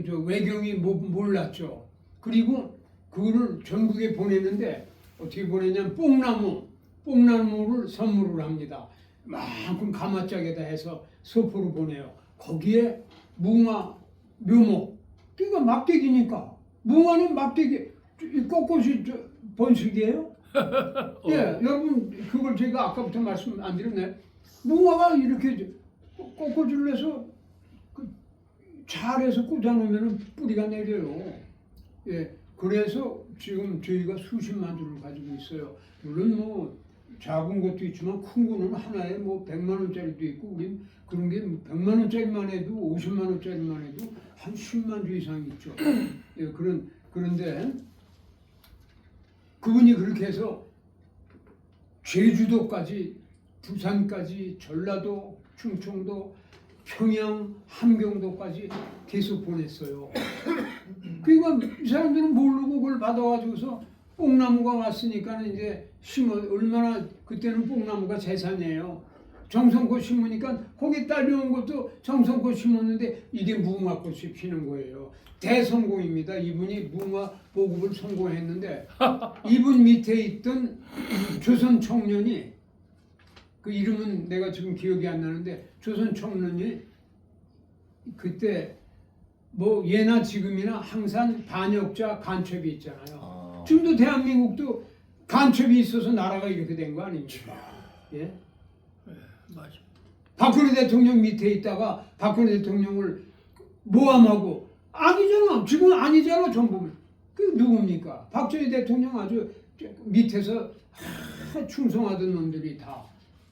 [SPEAKER 4] 저 외경이 몰랐죠. 그리고 그거를 전국에 보냈는데 어떻게 보내냐면 뽕나무를 선물을 합니다. 만큼 가마짝에다 해서 서포로 보내요. 거기에 무궁화 묘목, 그러니까 막대기니까 무궁화는 막대기, 꽃꽃이 번식이에요. 예, 여러분 그걸 제가 아까부터 말씀 안 드렸네. 무궁화가 이렇게 꽃꽂이를 해서 잘해서 꽂아놓으면 뿌리가 내려요. 예, 그래서 지금 저희가 수십만 주를 가지고 있어요. 물론 뭐 작은 것도 있지만 큰 거는 하나에 뭐 100만 원짜리도 있고 우린 그런 게 100만 원짜리만 해도 50만 원짜리만 해도 한 10만 주 이상 있죠. 예, 그런데 그분이 그렇게 해서 제주도까지 부산까지 전라도 충청도 평양 함경도까지 계속 보냈어요. 그러니까 이 사람들은 모르고 그걸 받아가지고서 뽕나무가 왔으니까 이제 얼마나 그때는 뽕나무가 재산이에요. 정성꽃 심으니까 거기 딸려온 것도 정성꽃 심었는데 이게 무궁화꽃이 피는 거예요. 대성공입니다. 이분이 무궁화 보급을 성공했는데 이분 밑에 있던 조선 청년이 그 이름은 내가 지금 기억이 안 나는데 조선 청년이 그때 뭐 예나 지금이나 항상 반역자 간첩이 있잖아요. 지금도 대한민국도 간첩이 있어서 나라가 이렇게 된 거 아닙니까? 예?
[SPEAKER 3] 맞아.
[SPEAKER 4] 박근혜 대통령 밑에 있다가 박근혜 대통령을 모함하고 아니잖아. 지금 아니잖아. 전부 그 누굽니까? 박정희 대통령 아주 밑에서 충성하던 놈들이 다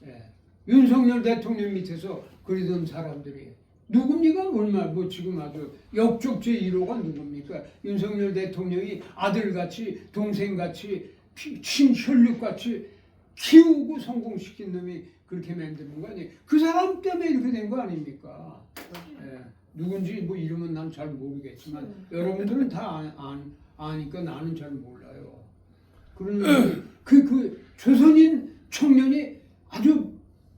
[SPEAKER 4] 예. 윤석열 대통령 밑에서 그러던 사람들이 누굽니까? 얼마 뭐 지금 아주 역적제 1호가 누굽니까? 윤석열 대통령이 아들같이 동생같이 친혈육같이 키우고 성공시킨 놈이 그렇게 만드는 거 아니에요? 그 사람 때문에 이렇게 된 거 아닙니까? 예. 누군지 뭐 이름은 난 잘 모르겠지만 여러분들은 다 아니까 나는 잘 몰라요. 그러는 그 조선인 청년이 아주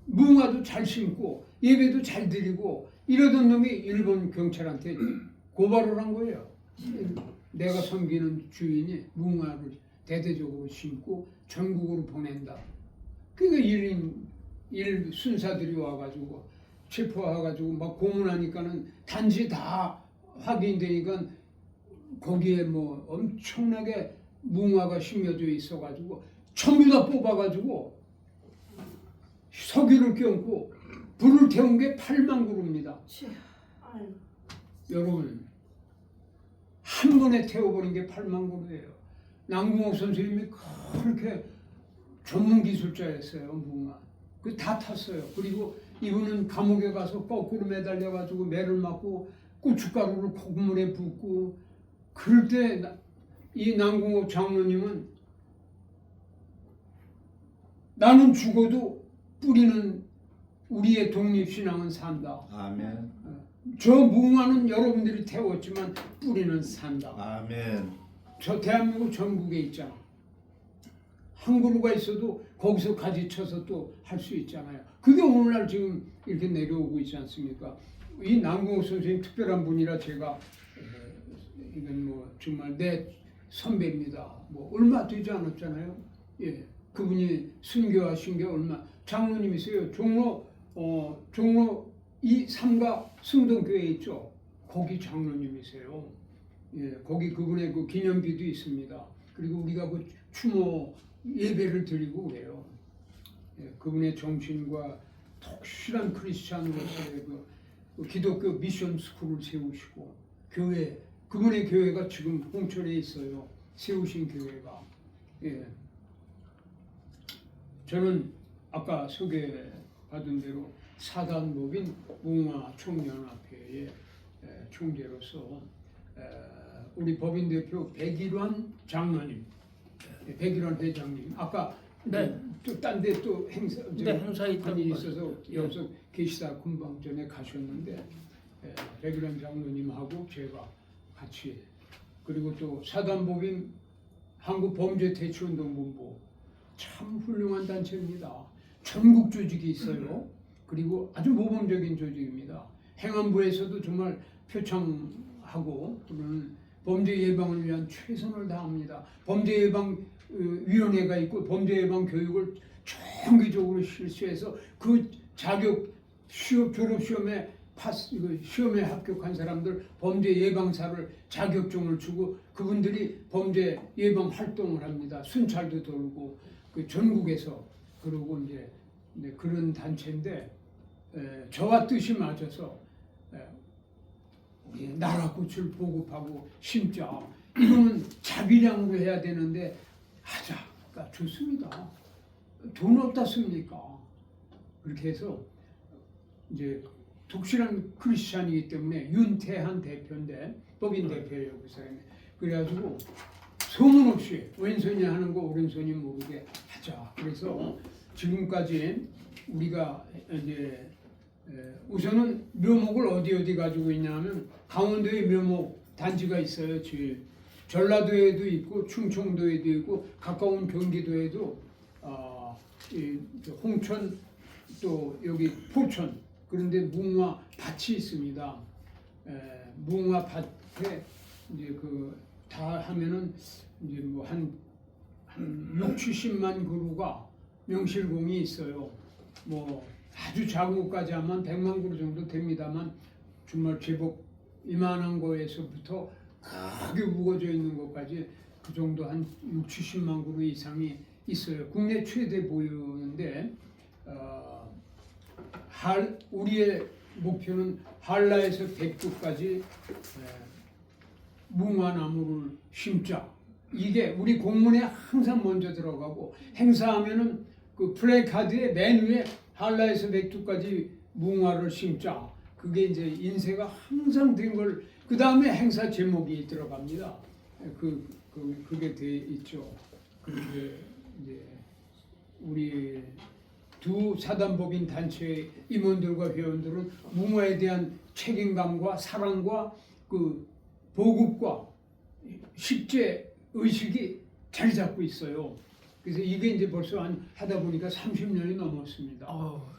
[SPEAKER 4] 무궁화도 잘 심고 예배도 잘 드리고 이러던 놈이 일본 경찰한테 고발을 한 거예요. 내가 섬기는 주인이 무궁화를 대대적으로 심고 전국으로 보낸다. 그러니까 일 순사들이 와가지고 체포해가지고 막 고문하니까는 단지 다 확인되니까 거기에 뭐 엄청나게 무궁화가 심겨져 있어가지고 전부 다 뽑아가지고 석유를 껴안고 불을 태운 게 8만 그루입니다. 여러분 한 번에 태워버린 게 8만 그루예요. 남궁옥 선생님이 그렇게 전문 기술자였어요. 무궁화. 그 다 탔어요. 그리고 이분은 감옥에 가서 거꾸로 매달려가지고 매를 맞고 고춧가루를 콧물에 붓고 그럴 때 이 남궁옥 장로님은 나는 죽어도 뿌리는 우리의 독립신앙은 산다.
[SPEAKER 2] 아멘.
[SPEAKER 4] 저 무궁화는 여러분들이 태웠지만 뿌리는 산다.
[SPEAKER 2] 아멘.
[SPEAKER 4] 저 대한민국 전국에 있잖아. 한 그루가 있어도 거기서 가지 쳐서 또 할 수 있잖아요. 그게 오늘날 지금 이렇게 내려오고 있지 않습니까? 이 남궁옥 선생님 특별한 분이라 제가 이건 뭐 정말 내 선배입니다. 뭐 얼마 되지 않았잖아요. 예, 그분이 순교하신 게 얼마 장로님이세요. 종로 2, 3가 승동교회 있죠. 거기 장로님이세요. 예, 거기 그분의 그 기념비도 있습니다. 그리고 우리가 그 추모 예배를 드리고 그래요. 예, 그분의 정신과 독실한 크리스찬으로서의 그 기독교 미션 스쿨을 세우시고 교회 그분의 교회가 지금 홍천에 있어요. 세우신 교회가. 예. 저는 아까 소개받은 대로 사단법인 무궁화 총연합회의 총재로서 우리 법인 대표 백일환 장로님, 백일환 회장님, 아까
[SPEAKER 3] 네.
[SPEAKER 4] 또 딴 데 또 행사
[SPEAKER 3] 행사
[SPEAKER 4] 한
[SPEAKER 3] 있다고
[SPEAKER 4] 일이
[SPEAKER 3] 봤어요.
[SPEAKER 4] 있어서
[SPEAKER 3] 예.
[SPEAKER 4] 여기서 계시다 금방 전에 가셨는데 백일환 장로님하고 제가 같이 그리고 또 사단법인 한국범죄대치운동본부 참 훌륭한 단체입니다. 전국 조직이 있어요. 그리고 아주 모범적인 조직입니다. 행안부에서도 정말 표창하고 그런 범죄 예방을 위한 최선을 다합니다. 범죄 예방 위원회가 있고 범죄 예방 교육을 정기적으로 실시해서 그 자격 졸업 시험에 시험에 합격한 사람들 범죄 예방사를 자격증을 주고 그분들이 범죄 예방 활동을 합니다. 순찰도 돌고 그 전국에서 그러고 이제 그런 단체인데 저와 뜻이 맞아서 우리 나라꽃을 보급하고 심자 이거는 자비량으로 해야 되는데 하자가 좋습니다. 돈 없다 씁니까? 그렇게 해서 이제 독실한 크리스찬이기 때문에 윤태한 대표인데 법인 대표예요 그 사람이. 그래가지고 소문 없이 왼손이 하는 거 오른손이 모르게 하자. 그래서 지금까지 우리가 이제 우선은 묘목을 어디 가지고 있냐면 강원도에 묘목 단지가 있어요. 전라도에도 있고 충청도에도 있고 가까운 경기도에도 홍천 또 여기 포천 그런데 무궁화 밭이 있습니다. 무궁화 밭에 이제 그 다 하면은 이제 뭐 한 6, 70만 그루가 명실공히 있어요. 뭐 아주 작은 것까지 하면 100만 그루 정도 됩니다만 정말 제법 이만한 거에서부터 크게 우거져 있는 것까지 그 정도 한 6, 70만 그루 이상이 있어요. 국내 최대 보유인데 우리의 목표는 한라에서 백두까지 무궁화나무를 심자. 이게 우리 공문에 항상 먼저 들어가고 행사하면은 그 플래카드의 맨 위에 한라에서 백두까지 무궁화를 심자. 그게 이제 인쇄가 항상 된 걸 그 다음에 행사 제목이 들어갑니다. 그게 돼 있죠. 그게 이제 우리 두 사단법인 단체 임원들과 회원들은 무궁화에 대한 책임감과 사랑과 그 보급과 식재 의식이 자리 잡고 있어요. 그래서 이게 이제 벌써 하다 보니까 30년이 넘었습니다.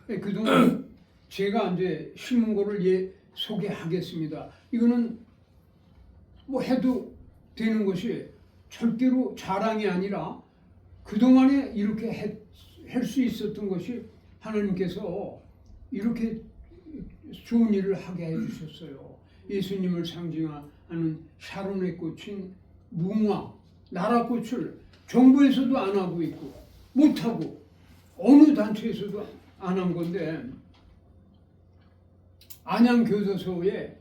[SPEAKER 4] 그동안 제가 이제 심은 거를 소개하겠습니다. 이거는 뭐 해도 되는 것이 절대로 자랑이 아니라 그동안에 이렇게 할 수 있었던 것이 하나님께서 이렇게 좋은 일을 하게 해주셨어요. 예수님을 상징하는 샤론의 꽃인 무궁화, 나라꽃을 정부에서도 안 하고 있고 못하고 어느 단체에서도 안 한 건데 안양교도소에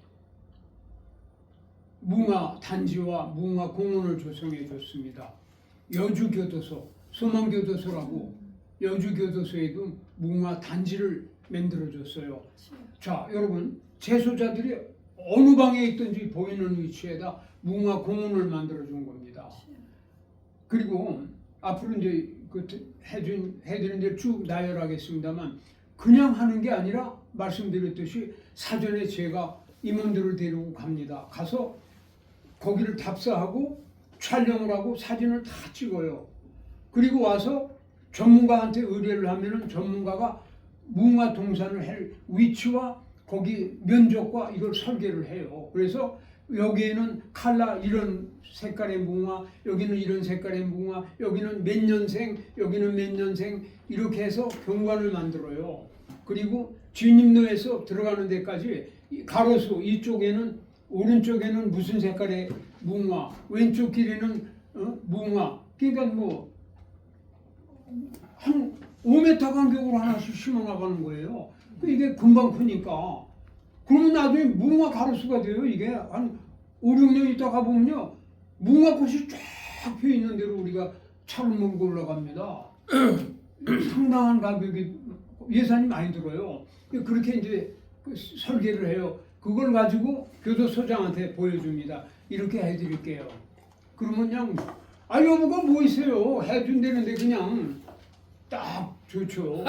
[SPEAKER 4] 무궁화 단지와 무궁화 공원을 조성해 줬습니다. 여주교도소, 소망교도소라고 여주교도소에도 무궁화 단지를 만들어 줬어요. 자, 여러분 재소자들이 어느 방에 있든지 보이는 위치에다 무궁화 공원을 만들어 준 겁니다. 그리고 앞으로 이제 해드리는 대로 쭉 나열하겠습니다만 그냥 하는 게 아니라 말씀드렸듯이 사전에 제가 임원들을 데리고 갑니다. 가서 거기를 답사하고 촬영을 하고 사진을 다 찍어요. 그리고 와서 전문가한테 의뢰를 하면은 전문가가 무궁화 동산을 할 위치와 거기 면적과 이걸 설계를 해요. 그래서 여기에는 칼라 이런 색깔의 무궁화, 여기는 이런 색깔의 무궁화, 여기는 몇 년생, 여기는 몇 년생 이렇게 해서 경관을 만들어요. 그리고 진입로에서 들어가는 데까지 가로수 이쪽에는 오른쪽에는 무슨 색깔의 무궁화, 왼쪽 길에는 무궁화. 그러니까 뭐 한 5m 간격으로 하나씩 심어 나가는 거예요. 이게 금방 크니까. 그러면 나중에 무궁화 가로수가 돼요. 이게 한 5, 6년 있다가 보면요. 무궁화 꽃이 쫙 펴 있는 대로 우리가 차를 몰고 올라갑니다. 상당한 가격이 예산이 많이 들어요. 그렇게 이제 설계를 해요. 그걸 가지고 교도소장한테 보여줍니다. 이렇게 해드릴게요. 그러면 그냥 여보가 뭐 있어요? 해준다는데 그냥 딱 좋죠.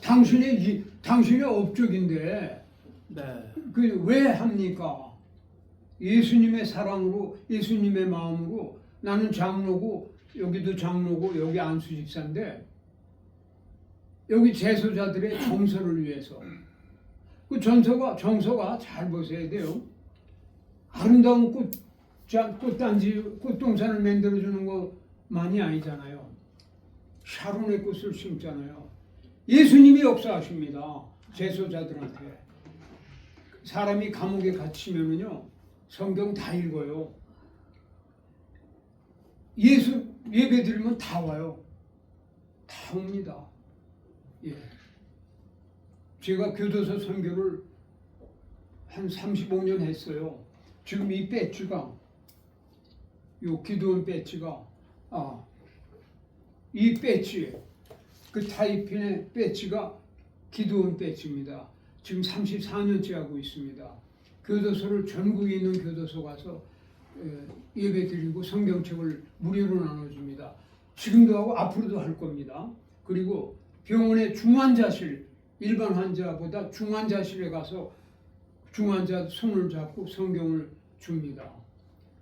[SPEAKER 4] 당신의 업적인데
[SPEAKER 3] 네.
[SPEAKER 4] 그 왜 합니까? 예수님의 사랑으로 예수님의 마음으로 나는 장로고 여기도 장로고 여기 안수집사인데 여기 재소자들의 정서를 위해서 그 정서가 잘 보셔야 돼요. 아름다운 꽃단지 꽃동산을 만들어 주는 것만이 아니잖아요. 샤론의 꽃을 심잖아요. 예수님이 역사하십니다. 재소자들한테. 사람이 감옥에 갇히면은요 성경 다 읽어요. 예수 예배 드리면 다 와요. 다 옵니다. 예. 제가 교도소 선교를 한 35년 했어요. 지금 이 배지가 요 기도원 배지가 이 배지 그 타이핀의 배지가 기도원 배지입니다. 지금 34년째 하고 있습니다. 교도소를 전국에 있는 교도소 가서 예배 드리고 성경책을 무료로 나눠줍니다. 지금도 하고 앞으로도 할 겁니다. 그리고 병원의 중환자실, 일반 환자보다 중환자실에 가서 중환자 손을 잡고 성경을 줍니다.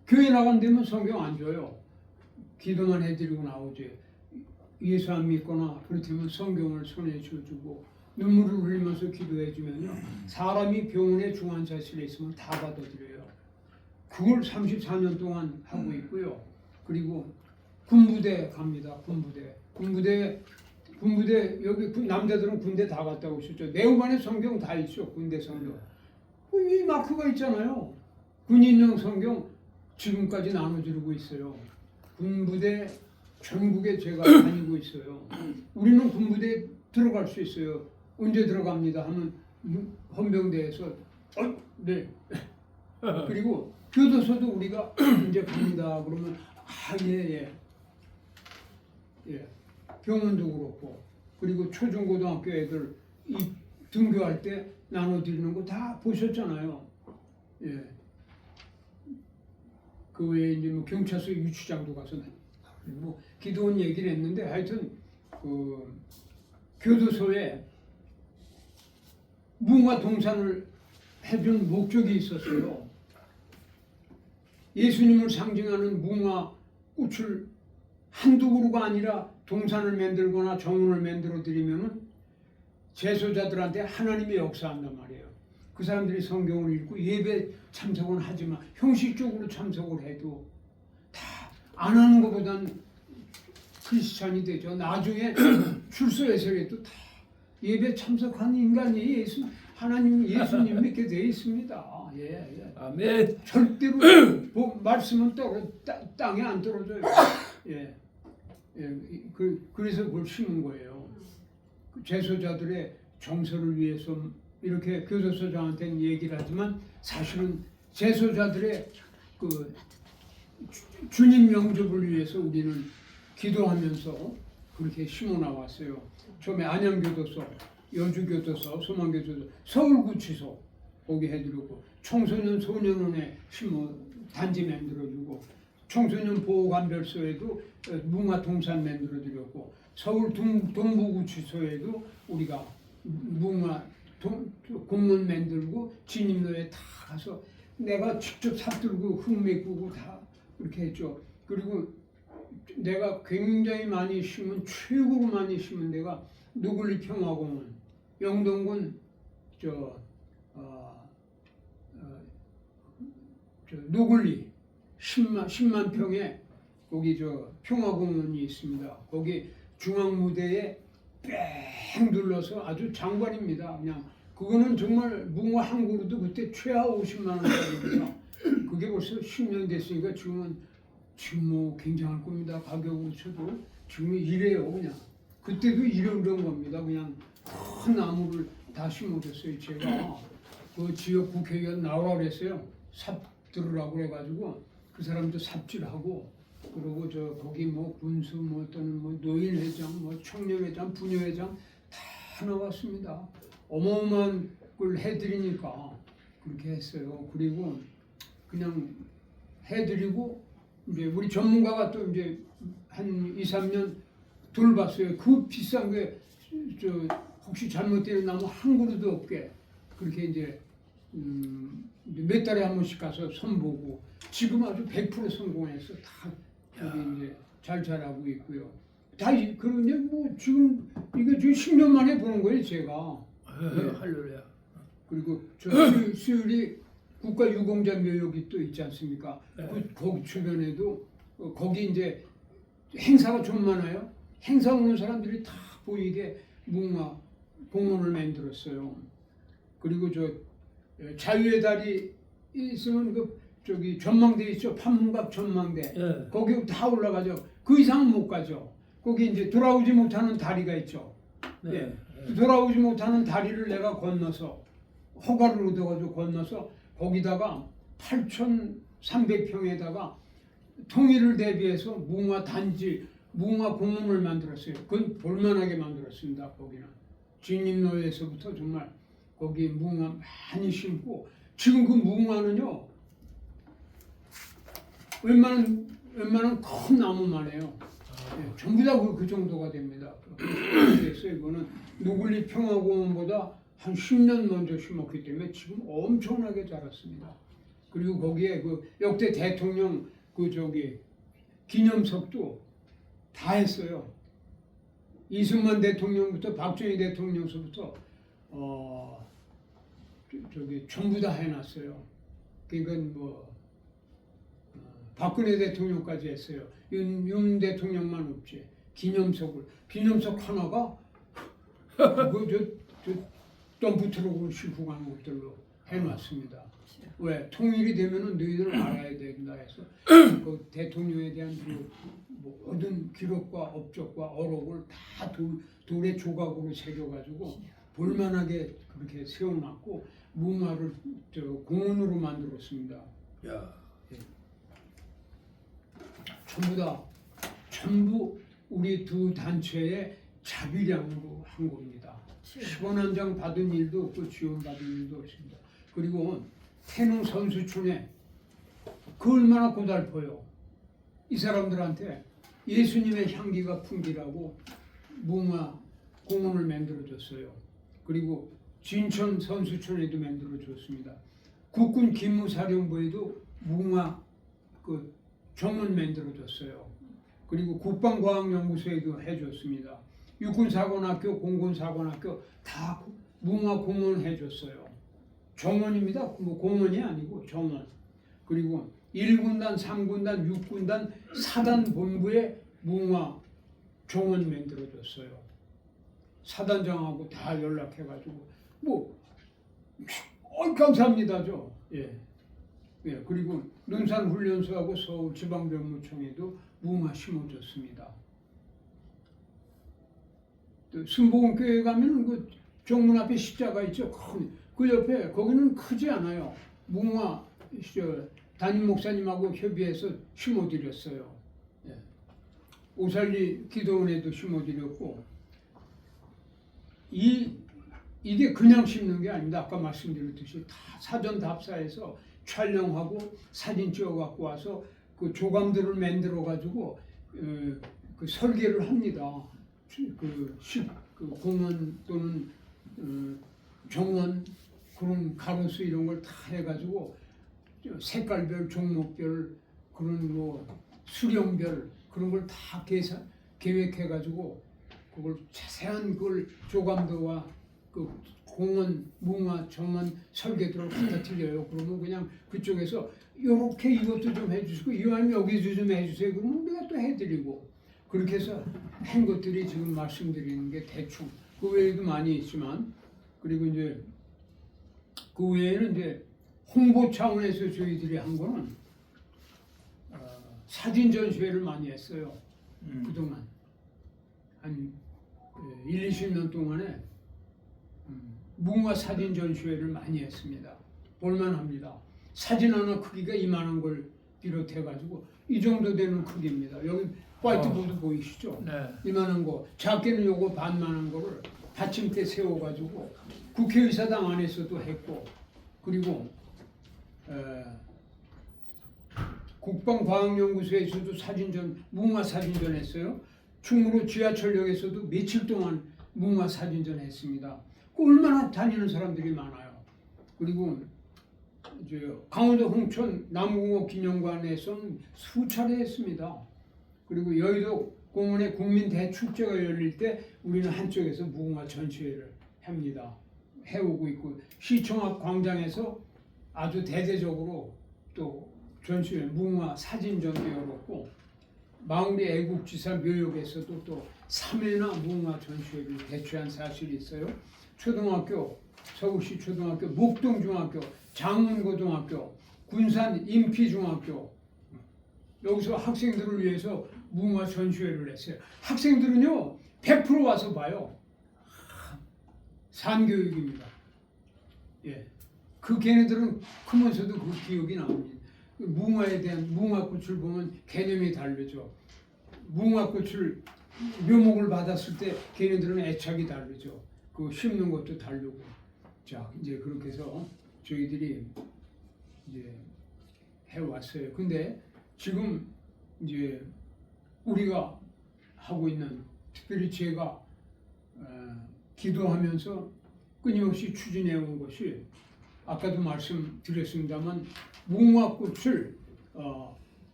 [SPEAKER 4] 교회 나간 데면 성경 안 줘요. 기도만 해드리고 나오지. 예수 안 믿거나 그렇다면 성경을 손에 쥐어주고 눈물을 흘리면서 기도해 주면요. 사람이 병원에 중환자실에 있으면 다 받아들여요. 그걸 34년 동안 하고 있고요. 그리고 군부대 갑니다. 군부대 여기 남자들은 군대 다 갔다 오셨죠. 내후반에 성경 다 있죠. 군대 성경. 이 마크가 있잖아요. 군인용 성경 지금까지 나눠주고 있어요. 군부대 전국에 제가 다니고 있어요. 우리는 군부대 들어갈 수 있어요. 언제 들어갑니다 하면 헌병대에서 네. 그리고 교도소도 우리가 이제 갑니다 그러면 예. 병원도 그렇고 그리고 초중고등학교 애들 이 등교할 때 나눠드리는 거 다 보셨잖아요. 예. 그 외에 이제 뭐 경찰서 유치장도 가서 뭐 기도원 얘기를 했는데 하여튼 그 교도소에 무궁화 동산을 해준 목적이 있었어요. 예수님을 상징하는 무궁화 꽃을 한두 그루가 아니라 동산을 만들거나 정원을 만들어 드리면은 제소자들한테 하나님이 역사한단 말이에요. 그 사람들이 성경을 읽고 예배 참석은 하지만 형식적으로 참석을 해도 다 안 하는 것보단 크리스찬이 되죠. 나중에 출소해서라도 다 예배 참석하는 인간이 하나님 예수님 믿게 되어 있습니다. 예.
[SPEAKER 3] 아멘.
[SPEAKER 4] 절대로 말씀은 땅에 안 떨어져요. 예. 그래서 그걸 심은 거예요. 제소자들의 정서를 위해서 이렇게 교도소장한테는 얘기를 하지만 사실은 제소자들의 그 주님 영접을 위해서 우리는 기도하면서 그렇게 심어 나왔어요. 처음에 안양교도소, 여주교도소, 소망교도소, 서울구치소 거기 해드리고 청소년 소년원에 심어 단지 만들어주고 청소년 보호감별소에도 무궁화 동산 만들어드렸고 서울 동부구치소에도 우리가 무궁화 공원 만들고 진입로에 다 가서 내가 직접 삽들고 흙 메꾸고 다 그렇게 했죠. 그리고 내가 굉장히 많이 심은 최고로 많이 심은 데가 노글리 평화공원, 영동군 노글리 10만 평에 거기 평화공원이 있습니다. 거기 중앙무대에 뺑 둘러서 아주 장관입니다. 그냥 그거는 정말 무궁화 한 그루도 그때 최하 50만 원짜리입니다. 그게 벌써 10년 됐으니까 지금 뭐 굉장할 겁니다. 가격으로 쳐도 지금 이래요 그냥. 그때도 이런 겁니다. 그냥 큰 나무를 다 심어줬어요. 제가 그 지역 국회의원 나오라 그랬어요. 삽 들으라고 그래가지고 그 사람도 삽질하고 그러고 거기 뭐 군수 뭐 또는 뭐 노인회장 뭐 청년회장 부녀회장 다 나왔습니다. 어마어마한 걸 해드리니까 그렇게 했어요. 그리고 그냥 해드리고 이제 우리 전문가가 또 이제 한 2, 3년 돌봤어요. 그 비싼 게 혹시 잘못되는 나무 한 그루도 없게 그렇게 이제 몇 달에 한 번씩 가서 선보고 지금 아주 100% 성공해서 다 여기 이제 잘 자라고 있고요. 다 그런데 뭐 지금 이거 지금 10년 만에 보는 거예요 제가.
[SPEAKER 3] 할렐루야.
[SPEAKER 4] 그리고 수율이 국가유공자 묘역이 또 있지 않습니까? 거기 주변에도 거기 이제 행사가 좀 많아요. 행사 오는 사람들이 다 보이게 무궁화 공원을 만들었어요. 그리고 자유의 달이 있으면 전망대 있죠. 판문각 전망대. 거기 다 올라가죠. 그 이상은 못 가죠. 거기 이제 돌아오지 못하는 다리가 있죠. 돌아오지 못하는 다리를 내가 건너서 허가를 얻어가지고 건너서 거기다가 8,300평에다가 통일을 대비해서 무궁화 단지, 무궁화 공원을 만들었어요. 그건 볼만하게 만들었습니다. 거기는 진입로에서부터 정말 거기 무궁화 많이 심고 지금 그 무궁화는요 웬만한 큰 나무만 해요. 전부 다 그 정도가 됩니다. 그래서 이거는 노글리 평화공원보다 한 10년 먼저 심었기 때문에 지금 엄청나게 자랐습니다. 그리고 거기에 그 역대 대통령 기념석도 다 했어요. 이승만 대통령부터 박정희 대통령서부터 저기 전부 다 해놨어요. 그러니까 뭐 박근혜 대통령까지 했어요. 윤 대통령만 없지. 기념석 하나가 저 덤프 트럭으로 싣고 가는 것들로 해놨습니다. 왜 통일이 되면은 너희들 알아야 된다 해서 그 대통령에 대한 뭐 얻은 기록과 업적과 어록을 다 돌의 조각으로 새겨가지고 볼만하게 그렇게 세워놨고 무마를 공원으로 만들었습니다.
[SPEAKER 3] 야.
[SPEAKER 4] 전부 우리 두 단체의 자비량으로 한 겁니다. 10원 한 장 받은 일도 없고 지원받은 일도 없습니다. 그리고 태릉 선수촌에 그 얼마나 고달퍼요. 이 사람들한테 예수님의 향기가 풍기라고 무궁화 공원을 만들어줬어요. 그리고 진천 선수촌에도 만들어줬습니다. 국군 기무사령부에도 무궁화 그 정원 만들어줬어요. 그리고 국방과학연구소에도 해줬습니다. 육군사관학교, 공군사관학교 다 무궁화 공원 해줬어요. 정원입니다. 뭐 공원이 아니고 정원. 그리고 1군단, 3군단, 6군단, 4단 본부에 무궁화 정원 만들어줬어요. 사단장하고 다 연락해가지고 감사합니다죠. 예. 예. 그리고 논산훈련소하고 서울지방병무청에도 무궁화 심어줬습니다. 또 순복음교회 가면 그 정문 앞에 십자가 있죠. 그 옆에 거기는 크지 않아요. 무궁화 담임 목사님하고 협의해서 심어드렸어요. 예. 오살리 기도원에도 심어드렸고 이게 그냥 심는 게 아닙니다. 아까 말씀드렸듯이 다 사전 답사해서 촬영하고 사진 찍어 갖고 와서 그 조감들을 만들어 가지고 그 설계를 합니다. 그 공원 또는 정원 그런 가로수 이런 걸 다 해가지고 색깔별, 종목별 그런 뭐 수령별 그런 걸 다 계획해가지고 그걸 자세한 그걸 조감도와 그 공원, 무궁화, 정원 설계도를 갖다 틀려요. 그러면 그냥 그쪽에서 이렇게 이것도 좀 해주시고 이왕 여기도 좀 해주세요. 그러면 우리가 또 해드리고 그렇게 해서 한 것들이 지금 말씀드리는 게 대충 그 외에도 많이 있지만 그리고 이제 그 외에는 이제 홍보 차원에서 저희들이 한 거는 사진 전시회를 많이 했어요. 그동안 한 1, 20년 동안에 무궁화 사진 전시회를 많이 했습니다. 볼만합니다. 사진 하나 크기가 이만한 걸 비롯해가지고 이 정도 되는 크기입니다. 여기 화이트보드 보이시죠?
[SPEAKER 3] 네.
[SPEAKER 4] 이만한 거. 작게는 요거 반만한 거를 받침대 세워가지고 국회의사당 안에서도 했고 그리고 국방과학연구소에서도 무궁화 사진전 했어요. 충무로 지하철역에서도 며칠 동안 무궁화 사진전 했습니다. 얼마나 다니는 사람들이 많아요. 그리고 이제 강원도 홍천 나무공업 기념관에서는 수차례 했습니다. 그리고 여의도 공원에 국민 대축제가 열릴 때 우리는 한쪽에서 무궁화 전시회를 합니다. 해오고 있고 시청 앞 광장에서 아주 대대적으로 또 전시회 무궁화 사진전도 열었고 망우리 애국지사 묘역에서도 또 3회나 무궁화 전시회를 개최한 사실이 있어요. 초등학교, 서울시 초등학교, 목동중학교, 장문고등학교, 군산 임피중학교 여기서 학생들을 위해서 무궁화 전시회를 했어요. 학생들은요 100% 와서 봐요. 산교육입니다. 예, 그 걔네들은 크면서도 그 기억이 나옵니다. 무궁화에 대한 무궁화꽃을 보면 개념이 다르죠. 무궁화꽃을 묘목을 받았을 때 걔네들은 애착이 다르죠. 그 심는 것도 다르고. 자 이제 그렇게 해서 저희들이 이제 해왔어요. 근데 지금 이제 우리가 하고 있는 특별히 제가 기도하면서 끊임없이 추진해 온 것이 아까도 말씀드렸습니다만 무궁화꽃을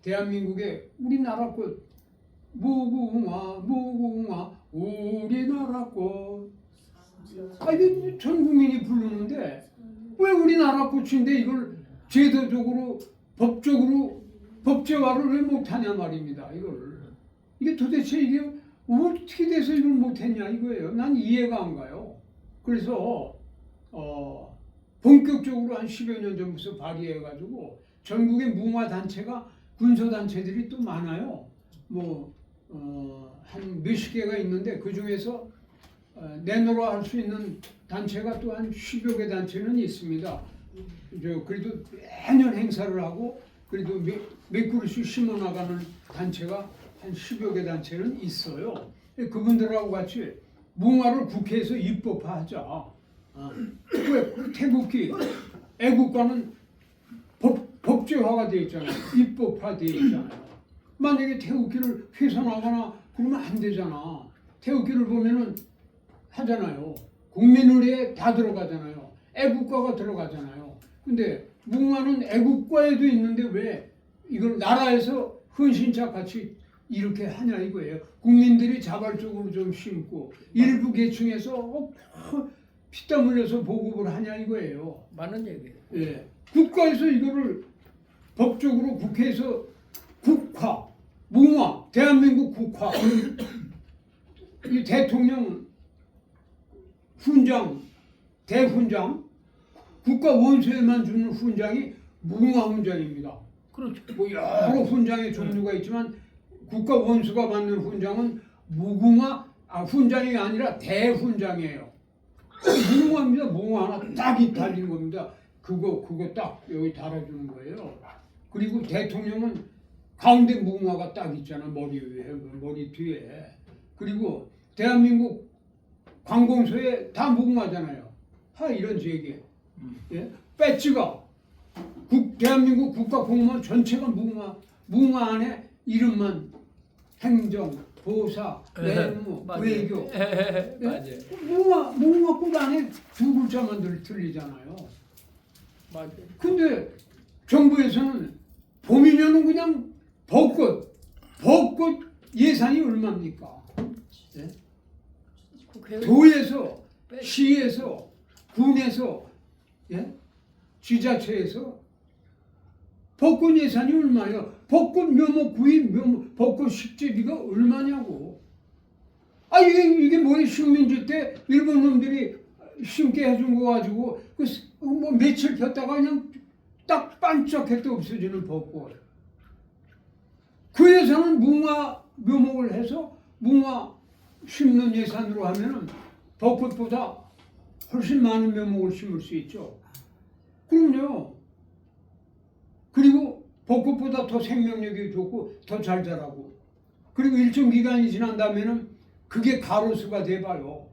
[SPEAKER 4] 대한민국의 우리나라 꽃 무궁화 무궁화 우리나라 꽃. 아 이게 전 국민이 부르는데 왜 우리나라 꽃인데 이걸 제도적으로 법적으로 법제화를 왜 못하냐 말입니다. 이게 도대체 이게 어떻게 돼서 이걸 못했냐 이거예요. 난 이해가 안 가요. 그래서 본격적으로 한 10여 년 전부터 발의해가지고 전국의 무궁화 단체가 군소 단체들이 또 많아요. 한 몇십 개가 있는데 그 중에서 내노라 할 수 있는 단체가 또 한 10여 개 단체는 있습니다. 그래도 매년 행사를 하고 그래도 몇 그릇씩 심어 나가는 단체가 한 10여 개 단체는 있어요. 그분들하고 같이 무궁화를 국회에서 입법화하자. 왜 태극기 애국가는 법제화가 되어 있잖아요. 입법화되어 있잖아요. 만약에 태극기를 훼손하거나 그러면 안 되잖아. 태극기를 보면은 하잖아요. 국민의례에 다 들어가잖아요. 애국가가 들어가잖아요. 근데 무궁화는 애국가에도 있는데 왜 이걸 나라에서 헌신차 같이 이렇게 하냐 이거예요. 국민들이 자발적으로 좀 심고 일부 계층에서 피땀 흘려서 보급을 하냐 이거예요.
[SPEAKER 3] 많은 얘기예요.
[SPEAKER 4] 예. 국가에서 이거를 법적으로 국회에서 국화, 무궁화, 대한민국 국화, 이 대통령 훈장, 대훈장, 국가 원수에만 주는 훈장이 무궁화 훈장입니다.
[SPEAKER 3] 그렇죠.
[SPEAKER 4] 여러 훈장의 종류가 있지만 국가 원수가 받는 훈장은 훈장이 아니라 대훈장이에요. 무궁화입니다. 무궁화 하나 딱 달린 겁니다. 그거 딱 여기 달아주는 거예요. 그리고 대통령은 가운데 무궁화가 딱 있잖아. 머리 뒤에. 그리고 대한민국 관공서에 다 무궁화잖아요. 이런 제게. 예? 배지가 대한민국 국가 공무원 전체가 무궁화 안에 이름만 행정, 보사, 내무, 외교.
[SPEAKER 3] 맞아요.
[SPEAKER 4] 무궁화 꽃 안에 두 글자만 틀리잖아요.
[SPEAKER 3] 맞아요.
[SPEAKER 4] 근데 정부에서는 봄이면은 그냥 벚꽃 예산이 얼마입니까? 예? 도에서, 시에서, 군에서, 예? 지자체에서 벚꽃 예산이 얼마예요? 벚꽃 묘목 구입, 벚꽃 식재비가 얼마냐고. 이게 뭐예요? 식민지 때 일본 놈들이 심게 해준 거 가지고 며칠 폈다가 그냥 딱 반짝해도 없어지는 벚꽃. 그 예산은 무궁화 묘목을 해서 무궁화 심는 예산으로 하면은 벚꽃보다 훨씬 많은 묘목을 심을 수 있죠. 그럼요. 그리고 벚꽃보다 더 생명력이 좋고 더 잘 자라고. 그리고 일정 기간이 지난 다음에는 그게 가로수가 돼봐요.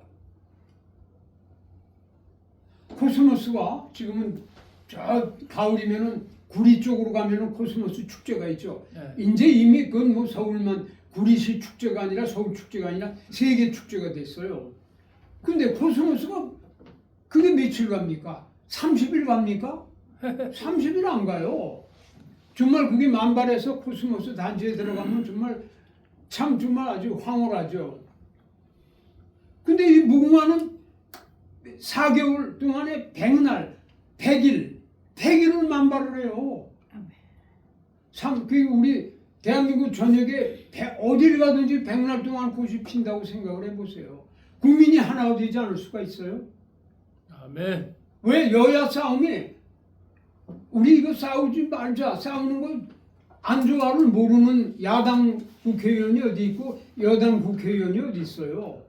[SPEAKER 4] 코스모스가 지금은 저 가을이면은 구리 쪽으로 가면은 코스모스 축제가 있죠. 이제 이미 그건 서울만 구리시 축제가 아니라 서울 축제가 아니라 세계 축제가 됐어요. 근데 코스모스가 그게 며칠 갑니까? 30일 갑니까? 30일 안 가요. 정말 그게 만발해서 코스모스 단지에 들어가면 정말 아주 황홀하죠. 근데 이 무궁화는 4개월 동안에 100일을 만발을 해요. 우리 대한민국 전역에 어딜 가든지 100날 동안 꽃이 핀다고 생각을 해보세요. 국민이 하나 되지 않을 수가 있어요?
[SPEAKER 3] 아멘.
[SPEAKER 4] 왜 여야 싸움이 우리 이거 싸우지 말자. 싸우는 거 안 좋아를 모르는 야당 국회의원이 어디 있고 여당 국회의원이 어디 있어요.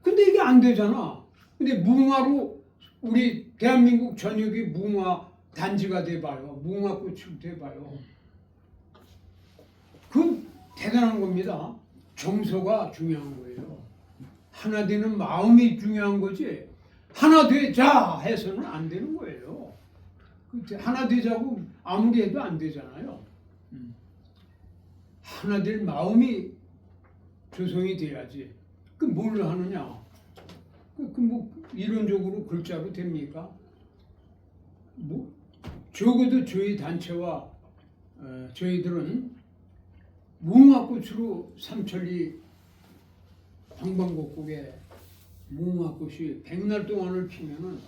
[SPEAKER 4] 근데 이게 안 되잖아. 근데 무궁화로 우리 대한민국 전역이 무궁화 단지가 돼봐요. 무궁화 꽃이 돼봐요. 그건 대단한 겁니다. 정서가 중요한 거예요. 하나 되는 마음이 중요한 거지. 하나 되자 해서는 안 되는 거예요. 하나 되자고 아무리 해도 안 되잖아요. 하나 될 마음이 조성이 돼야지. 뭘로 하느냐? 이론적으로 글자로 됩니까? 적어도 저희 단체와 저희들은 무궁화꽃으로 삼천리 방방곡곡에 무궁화꽃이 백날 동안을 피면은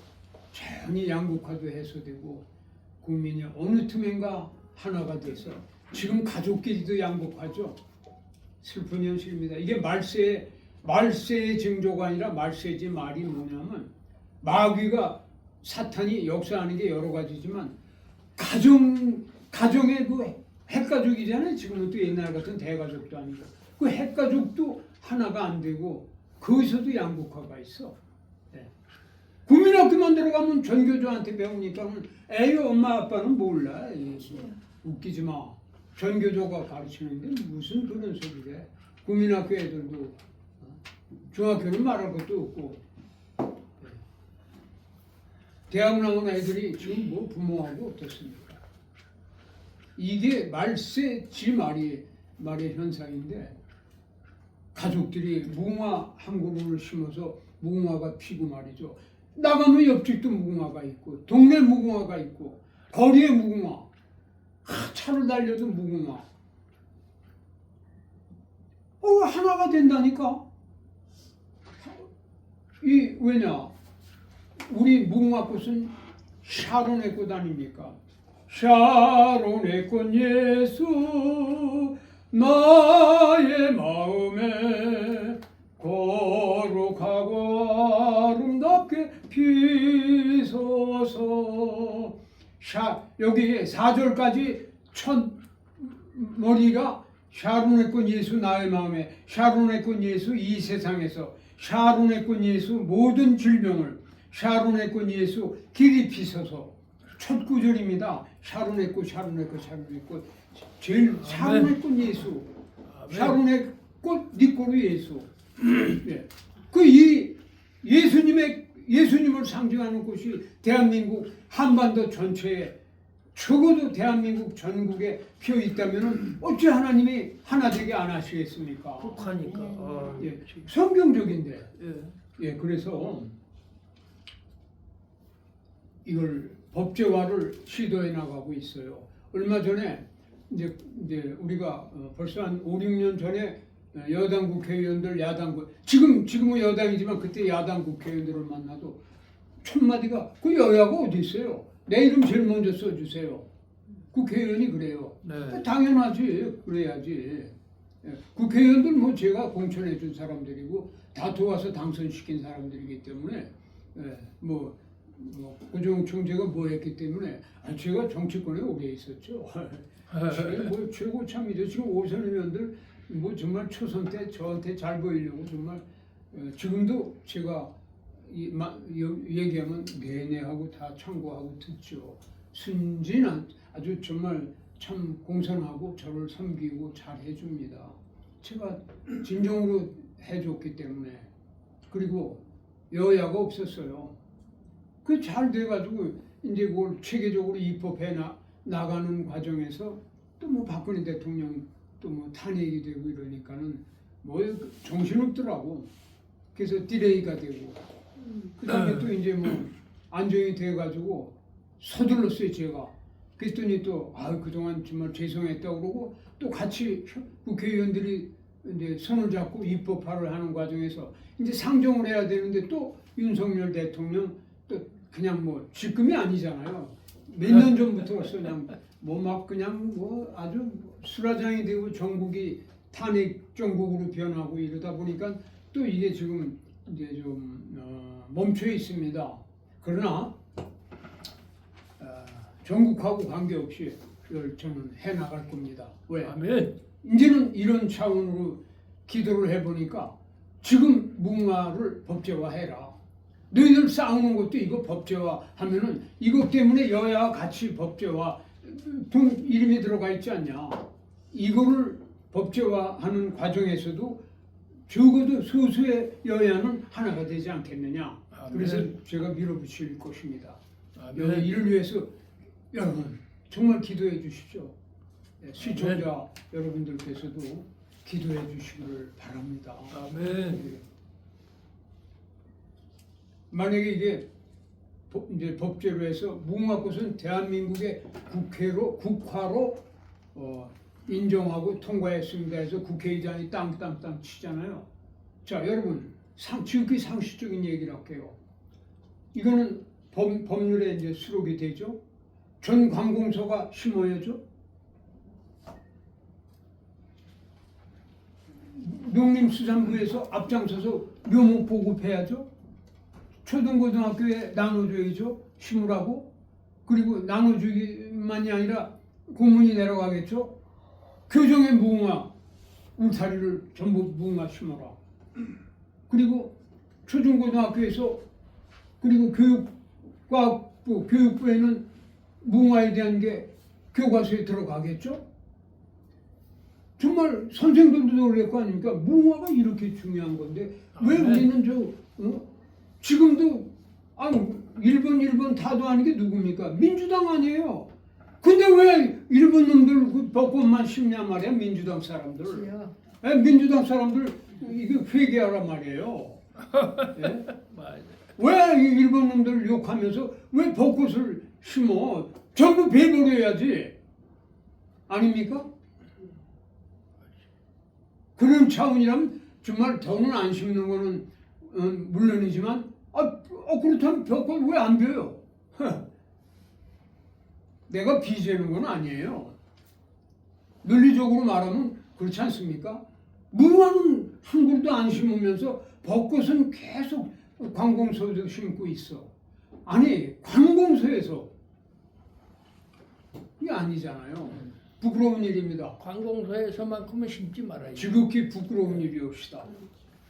[SPEAKER 4] 자연히 양극화도 해소되고 국민이 어느 틈엔가 하나가 돼서 지금 가족끼리도 양극화죠. 슬픈 현실입니다. 이게 말세의 징조가 아니라 말세지 말이 뭐냐면 마귀가 사탄이 역사하는 게 여러 가지지만 가정의 그 핵가족이잖아요. 지금은 또 옛날 같은 대가족도 아니고 그 핵가족도 하나가 안 되고 거기서도 양극화가 있어. 네. 국민학교만 들어가면 전교조한테 배우니까는 에이 엄마 아빠는 몰라. 웃기지 마. 전교조가 가르치는데 무슨 그런 소리래. 국민학교 애들도 중학교는 말할 것도 없고 대학 나온 애들이 지금 뭐 부모하고 어떻습니까? 이게 말세지 말의 현상인데 가족들이 무궁화 한 그루를 심어서 무궁화가 피고 말이죠. 나가면 옆집도 무궁화가 있고 동네 무궁화가 있고 거리에 무궁화 차를 달려도 무궁화 하나가 된다니까. 왜냐 우리 무궁화꽃은 샤론의 꽃 아닙니까? 샤론의 꽃 예수 나의 마음에 거룩하고 아름답게 피소서. 여기 4절까지 첫 머리가 샤론의 꽃 예수 나의 마음에, 샤론의 꽃 예수 이 세상에서, 샤론의 꽃 예수 모든 질병을, 샤론의 꽃 예수 길이 피소서. 첫 구절입니다. 샤론의 꽃, 샤론의 꽃, 샤론의 꽃. 제일 샤론의 꽃 예수, 샤론의 꽃 니꼬르 예수. 예. 예수님을 상징하는 곳이 대한민국 한반도 전체에 적어도 대한민국 전국에 피어 있다면은 어찌 하나님이 하나 되게 안 하시겠습니까?
[SPEAKER 3] 혹하니까.
[SPEAKER 4] 예. 성경적인데.
[SPEAKER 3] 예.
[SPEAKER 4] 예, 그래서 이걸 법제화를 시도해 나가고 있어요. 얼마 전에 이제 우리가 벌써 한 5, 6년 전에 여당 국회의원들, 지금은 여당이지만 그때 야당 국회의원들을 만나도 첫 마디가 그 여야가 어디 있어요? 내 이름 제일 먼저 써주세요. 국회의원이 그래요.
[SPEAKER 3] 네.
[SPEAKER 4] 당연하지, 그래야지. 예, 국회의원들 뭐 제가 공천해 준 사람들이고 다 도와서 당선시킨 사람들이기 때문에 고종청 제가 뭐 했기 때문에 제가 정치권에 오래 있었죠. 지금 뭐 최고 참이죠. 지금 오선 의원들 뭐 정말 초선 때 저한테 잘 보이려고 정말 지금도 제가 얘기하면 내내 하고 다 참고하고 듣죠. 순진한 아주 정말 참 공손하고 저를 섬기고 잘 해줍니다. 제가 진정으로 해줬기 때문에. 그리고 여야가 없었어요. 그 잘 돼가지고 이제 그걸 체계적으로 입법해 나가는 과정에서 또 뭐 박근혜 대통령 또 뭐 탄핵이 되고 이러니까는 뭐 정신없더라고. 그래서 디레이가 되고 그다음에 또 이제 뭐 안정이 돼가지고 서둘렀어요 제가. 그랬더니 또 그동안 정말 죄송했다고 그러고 또 같이 국회의원들이 이제 손을 잡고 입법화를 하는 과정에서 이제 상정을 해야 되는데 또 윤석열 대통령 또 그냥 뭐 지금이 아니잖아요. 몇 년 전부터 그냥 그냥 아주 수라장이 되고 전국이 탄핵 정국으로 변하고 이러다 보니까 또 이게 지금 이제 좀 멈춰 있습니다. 그러나 전국하고 관계없이 이걸 저는 해 나갈 겁니다. 왜?
[SPEAKER 3] 아멘.
[SPEAKER 4] 이제는 이런 차원으로 기도를 해보니까 지금 무궁화를 법제화해라. 너희들 싸우는 것도 이거 법제화하면은 이것 때문에 여야와 같이 법제화 이름이 들어가 있지 않냐. 이거를 법제화하는 과정에서도 적어도 소수의 여야는 하나가 되지 않겠느냐.
[SPEAKER 3] 아멘.
[SPEAKER 4] 그래서 제가 밀어붙일 것입니다.
[SPEAKER 3] 아멘.
[SPEAKER 4] 이를 위해서 여러분 정말 기도해 주십시오. 시청자 여러분들께서도 기도해 주시기를 바랍니다.
[SPEAKER 3] 아멘.
[SPEAKER 4] 만약에 이게 이제 법제로 해서 무궁화꽃은 대한민국의 국화로 인정하고 통과했습니다 해서 국회의장이 땅땅땅 치잖아요. 자, 여러분, 지극히 상식적인 얘기를 할게요. 이거는 법률에 이제 수록이 되죠. 전 관공서가 심어야죠. 농림수산부에서 앞장서서 묘목 보급해야죠. 초등고등학교에 나눠줘야죠. 심으라고. 그리고 나눠주기만이 아니라 공문이 내려가겠죠. 교정의 무궁화 울타리를 전부 무궁화 심어라. 그리고 초중고등학교에서 그리고 교육과학부, 교육부에는 무궁화에 대한 게 교과서에 들어가겠죠. 정말 선생들도 놀랄 거 아닙니까? 무궁화가 이렇게 중요한 건데 왜 우리는 지금도 일본 다도 아닌 게 누굽니까? 민주당 아니에요. 근데 왜 일본 놈들 그 벚꽃만 심냐 말이야? 민주당 사람들. 민주당 사람들 이거 회개하란 말이에요. 예? 왜 일본 놈들 욕하면서 왜 벚꽃을 심어? 전부 베버려야지. 아닙니까? 그런 차원이라면 정말 더는 안 심는 거는 물론이지만 그렇다면 벚꽃 왜 안 펴요? 내가 비재는 건 아니에요. 논리적으로 말하면 그렇지 않습니까? 무궁화는 한 그루도 안 심으면서 벚꽃은 계속 관공서에서 심고 있어. 아니 관공서에서 이게 아니잖아요. 부끄러운 일입니다.
[SPEAKER 3] 관공서에서만큼은 심지 말아야지.
[SPEAKER 4] 지극히 부끄러운 일이옵시다.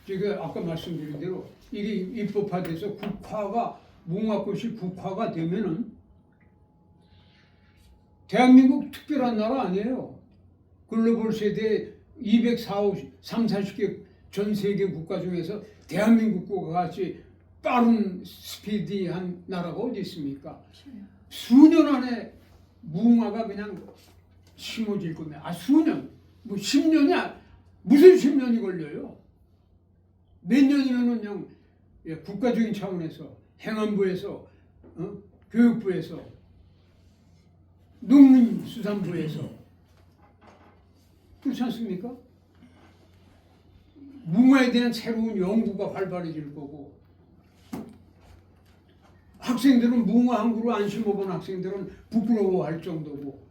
[SPEAKER 4] 제가 아까 말씀드린 대로 이게 입법화돼서 국화가 무궁화꽃이 국화가 되면은 대한민국 특별한 나라 아니에요. 글로벌 세대 240개 전 세계 국가 중에서 대한민국과 같이 빠른 스피디한 나라가 어디 있습니까? 수년 안에 무궁화가 그냥 심어질 겁니다. 수년, 뭐 10년이 무슨 10년이 걸려요? 몇 년이면은 그냥 국가적인 차원에서 행안부에서 교육부에서 농림수산부에서 그렇지 않습니까? 무궁화에 대한 새로운 연구가 활발해질 거고 학생들은 무궁화 한 그루 안 심어본 학생들은 부끄러워할 정도고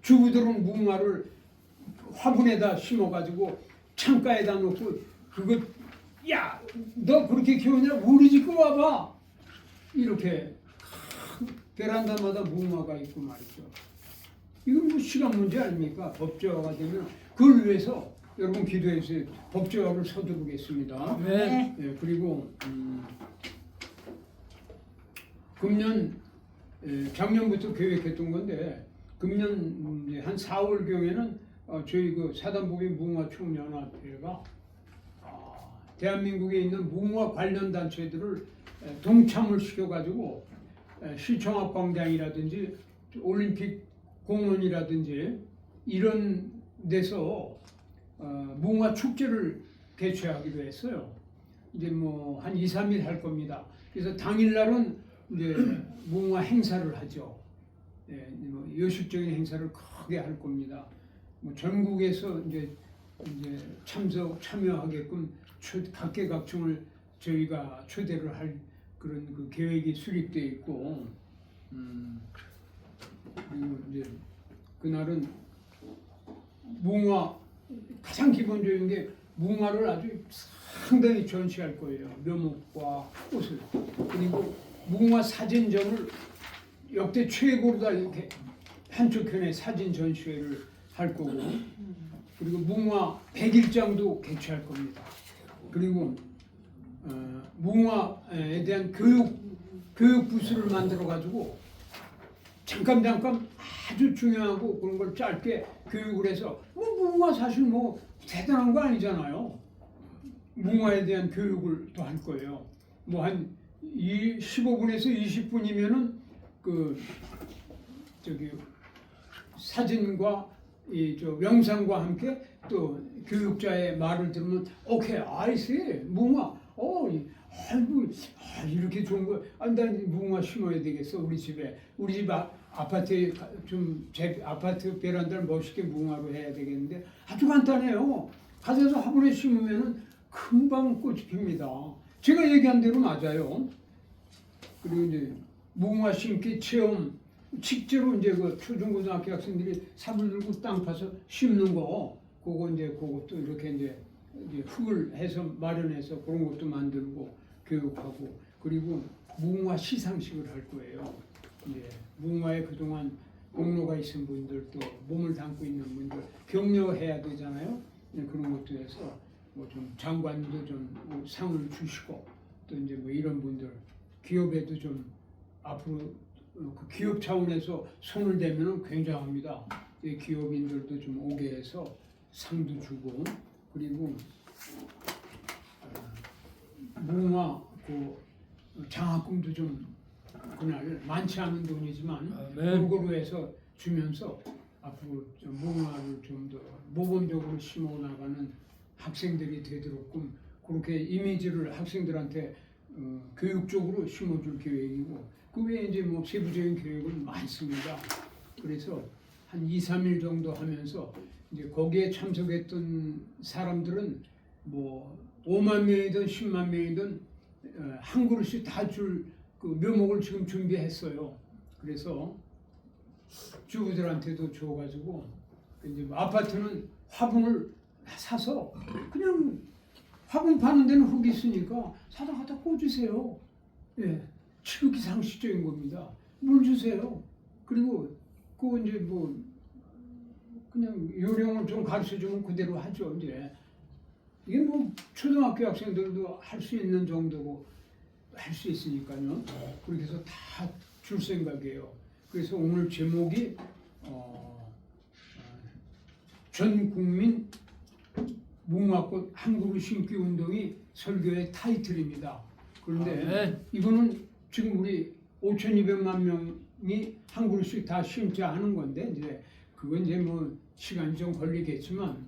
[SPEAKER 4] 주부들은 무궁화를 화분에다 심어가지고 창가에다 놓고 그거 야 너 그렇게 키우냐 우리 집 거 와봐 이렇게 베란다마다 무궁화가 있고 말이죠. 이건 뭐 시간 문제 아닙니까? 법제화가 되면 그걸 위해서 여러분 기도해 주세요. 법제화를 서두르겠습니다.
[SPEAKER 3] 네.
[SPEAKER 4] 예, 그리고 금년 작년부터 계획했던 건데 금년 한 4월 경에는 저희 그 사단법인 무궁화 총연합회가 대한민국에 있는 무궁화 관련 단체들을 동참을 시켜가지고 시청 광장이라든지 올림픽 공원이라든지 이런 데서 무궁화 축제를 개최하기로 했어요. 이제 뭐 한 2, 3일 할 겁니다. 그래서 당일날은 이제 무궁화 행사를 하죠. 뭐 여식적인 행사를 크게 할 겁니다. 뭐 전국에서 이제 참여하게끔 각계각층을 저희가 초대를 할 그런 그 계획이 수립되어 있고, 그리고 이제 그날은 무궁화 가장 기본적인 게 무궁화를 아주 상당히 전시할 거예요. 묘목과 꽃을. 그리고 무궁화 사진전을 역대 최고로 다 이렇게 한쪽 편에 사진 전시회를 할 거고, 그리고 무궁화 100일장도 개최할 겁니다. 그리고 무궁화에 대한 교육 부스를 만들어 가지고 잠깐 아주 중요하고 그런 걸 짧게 교육을 해서 무궁화 사실 뭐 대단한 거 아니잖아요. 무궁화에 대한 교육을 또 할 거예요. 뭐 한 15분에서 20분이면은 그 저기 사진과 영상과 함께 또 교육자의 말을 들으면 오케이 아이씨 무궁화 아이고 이렇게 좋은 거 난 무궁화 심어야 되겠어 우리 집 아파트에 제 아파트 베란다를 멋있게 무궁화로 해야 되겠는데 아주 간단해요. 가져서 화분에 심으면은 금방 꽃이 핍니다. 제가 얘기한 대로 맞아요. 그리고 이제 무궁화 심기 체험 실제로 이제 그 초중고등학교 학생들이 삽을 들고 땅 파서 심는 거 그거 이제 그것도 이렇게 이제 흙을 해서 마련해서 그런 것도 만들고 교육하고 그리고 무궁화 시상식을 할 거예요. 이제 무궁화에 그동안 공로가 있은 분들 또 몸을 담고 있는 분들 격려해야 되잖아요. 그런 것도 해서 뭐 좀 장관도 좀 상을 주시고 또 이제 뭐 이런 분들 기업에도 좀 앞으로 그 기업 차원에서 손을 대면은 굉장합니다. 기업인들도 좀 오게 해서 상도 주고 그리고 무궁화 그 장학금도 좀 그날 많지 않은 돈이지만 골고루 해서 주면서 앞으로 좀 무궁화를 좀 더 모범적으로 심어 나가는 학생들이 되도록끔 그렇게 이미지를 학생들한테 교육적으로 심어줄 계획이고 그 외에 이제 뭐 세부적인 계획은 많습니다. 그래서 한 2, 3일 정도 하면서 이제 거기에 참석했던 사람들은 뭐 5만 명이든 10만 명이든 한 그릇씩 다 줄 그 묘목을 지금 준비했어요. 그래서 주부들한테도 줘가지고 이제 뭐 아파트는 화분을 사서 그냥 화분 파는 데는 흙이 있으니까 사다 갖다 꽂으세요. 예, 지극히 상식적인 겁니다. 물 주세요. 그리고 그거 이제 뭐 그냥 요령을 좀 가르쳐 주면 그대로 하죠. 이제 이게 뭐 초등학교 학생들도 할 수 있는 정도고 할 수 있으니까요. 그렇게 해서 다 줄 생각이에요. 그래서 오늘 제목이 전 국민 무궁화꽃 한 그루 심기 운동이 설교의 타이틀입니다. 그런데 이거는 지금 우리 5,200만 명이 한 그루씩 다 심자 하는 건데 이제 그건 이제 뭐 시간이 좀 걸리겠지만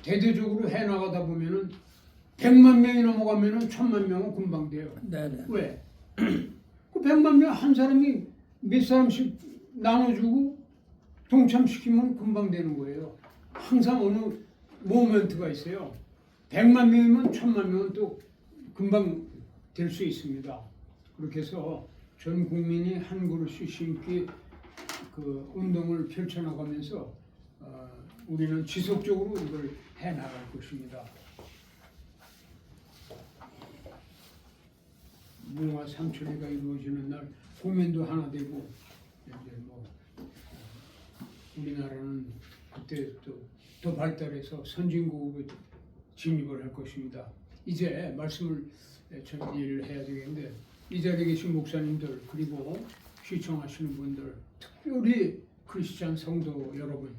[SPEAKER 4] 대대적으로 해 나가다 보면은 100만 명이 넘어가면은 1,000만 명은 금방 돼요.
[SPEAKER 3] 네네.
[SPEAKER 4] 왜? 그 100만 명 한 사람이 몇 사람씩 나눠주고 동참시키면 금방 되는 거예요. 항상 어느 모멘트가 있어요. 100만 명이면 1,000만 명은 또 금방 될 수 있습니다. 그렇게 해서 전 국민이 한 그루씩 심기 그 운동을 펼쳐나가면서 우리는 지속적으로 이걸 해나갈 것입니다. 무궁화 삼천리가 이루어지는 날 국민도 하나 되고 이제 뭐 우리나라는 그때 또 더 발달해서 선진국으로 진입을 할 것입니다. 이제 말씀을 전개를 해야 되겠는데 이 자리에 계신 목사님들 그리고 시청하시는 분들 특별히 크리스찬 성도 여러분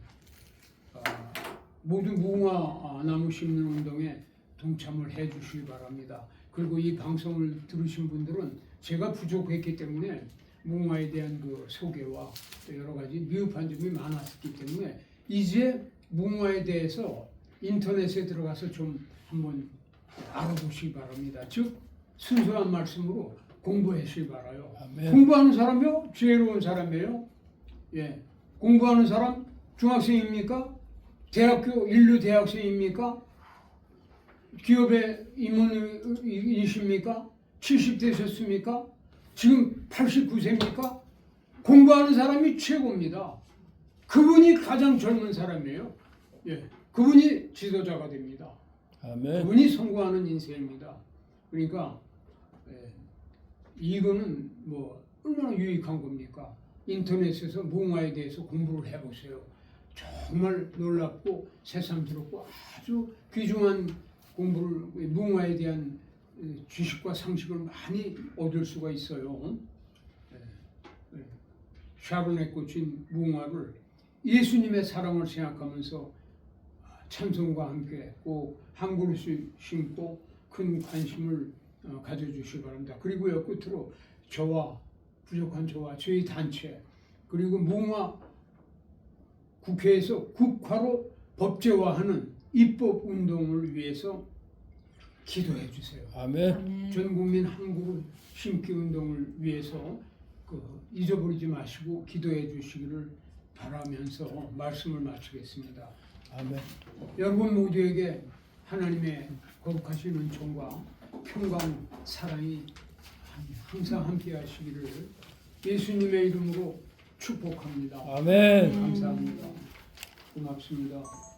[SPEAKER 4] 모두 무궁화 나무 심는 운동에 동참을 해 주시기 바랍니다. 그리고 이 방송을 들으신 분들은 제가 부족했기 때문에 무궁화에 대한 그 소개와 또 여러 가지 미흡한 점이 많았기 때문에 이제 무궁화에 대해서 인터넷에 들어가서 좀 한번 알아보시기 바랍니다. 즉 순수한 말씀으로 공부하시기 바라요.
[SPEAKER 3] 아멘.
[SPEAKER 4] 공부하는 사람이요? 지혜로운 사람이에요? 예. 공부하는 사람 중학생입니까? 대학교 인류 대학생입니까? 기업의 임원이십니까? 70 되셨습니까? 지금 89세입니까? 공부하는 사람이 최고입니다. 그분이 가장 젊은 사람이에요. 예, 그분이 지도자가 됩니다.
[SPEAKER 3] 아멘.
[SPEAKER 4] 그분이 성공하는 인생입니다. 그러니까 이거는 뭐 얼마나 유익한 겁니까? 인터넷에서 무궁화에 대해서 공부를 해보세요. 정말 놀랍고 새삼스럽고 아주 귀중한 공부를 무궁화에 대한 지식과 상식을 많이 얻을 수가 있어요. 샤론에 꽂힌 무궁화를 예수님의 사랑을 생각하면서 찬송과 함께 꼭 한 그루씩 심고 큰 관심을 가져주시기 바랍니다. 그리고요 끝으로 저와 부족한 저와 저희 단체 그리고 무궁화 국회에서 국화로 법제화하는 입법 운동을 위해서 기도해 주세요.
[SPEAKER 3] 아멘.
[SPEAKER 4] 전 국민 한 그루 심기 운동을 위해서 잊어버리지 마시고 기도해 주시기를 바라면서 말씀을 마치겠습니다.
[SPEAKER 3] 아멘.
[SPEAKER 4] 여러분 모두에게 하나님의 거룩하신 은총과 평강, 사랑이 항상 함께 하시기를 예수님의 이름으로 축복합니다.
[SPEAKER 3] 아멘.
[SPEAKER 4] 감사합니다. 고맙습니다.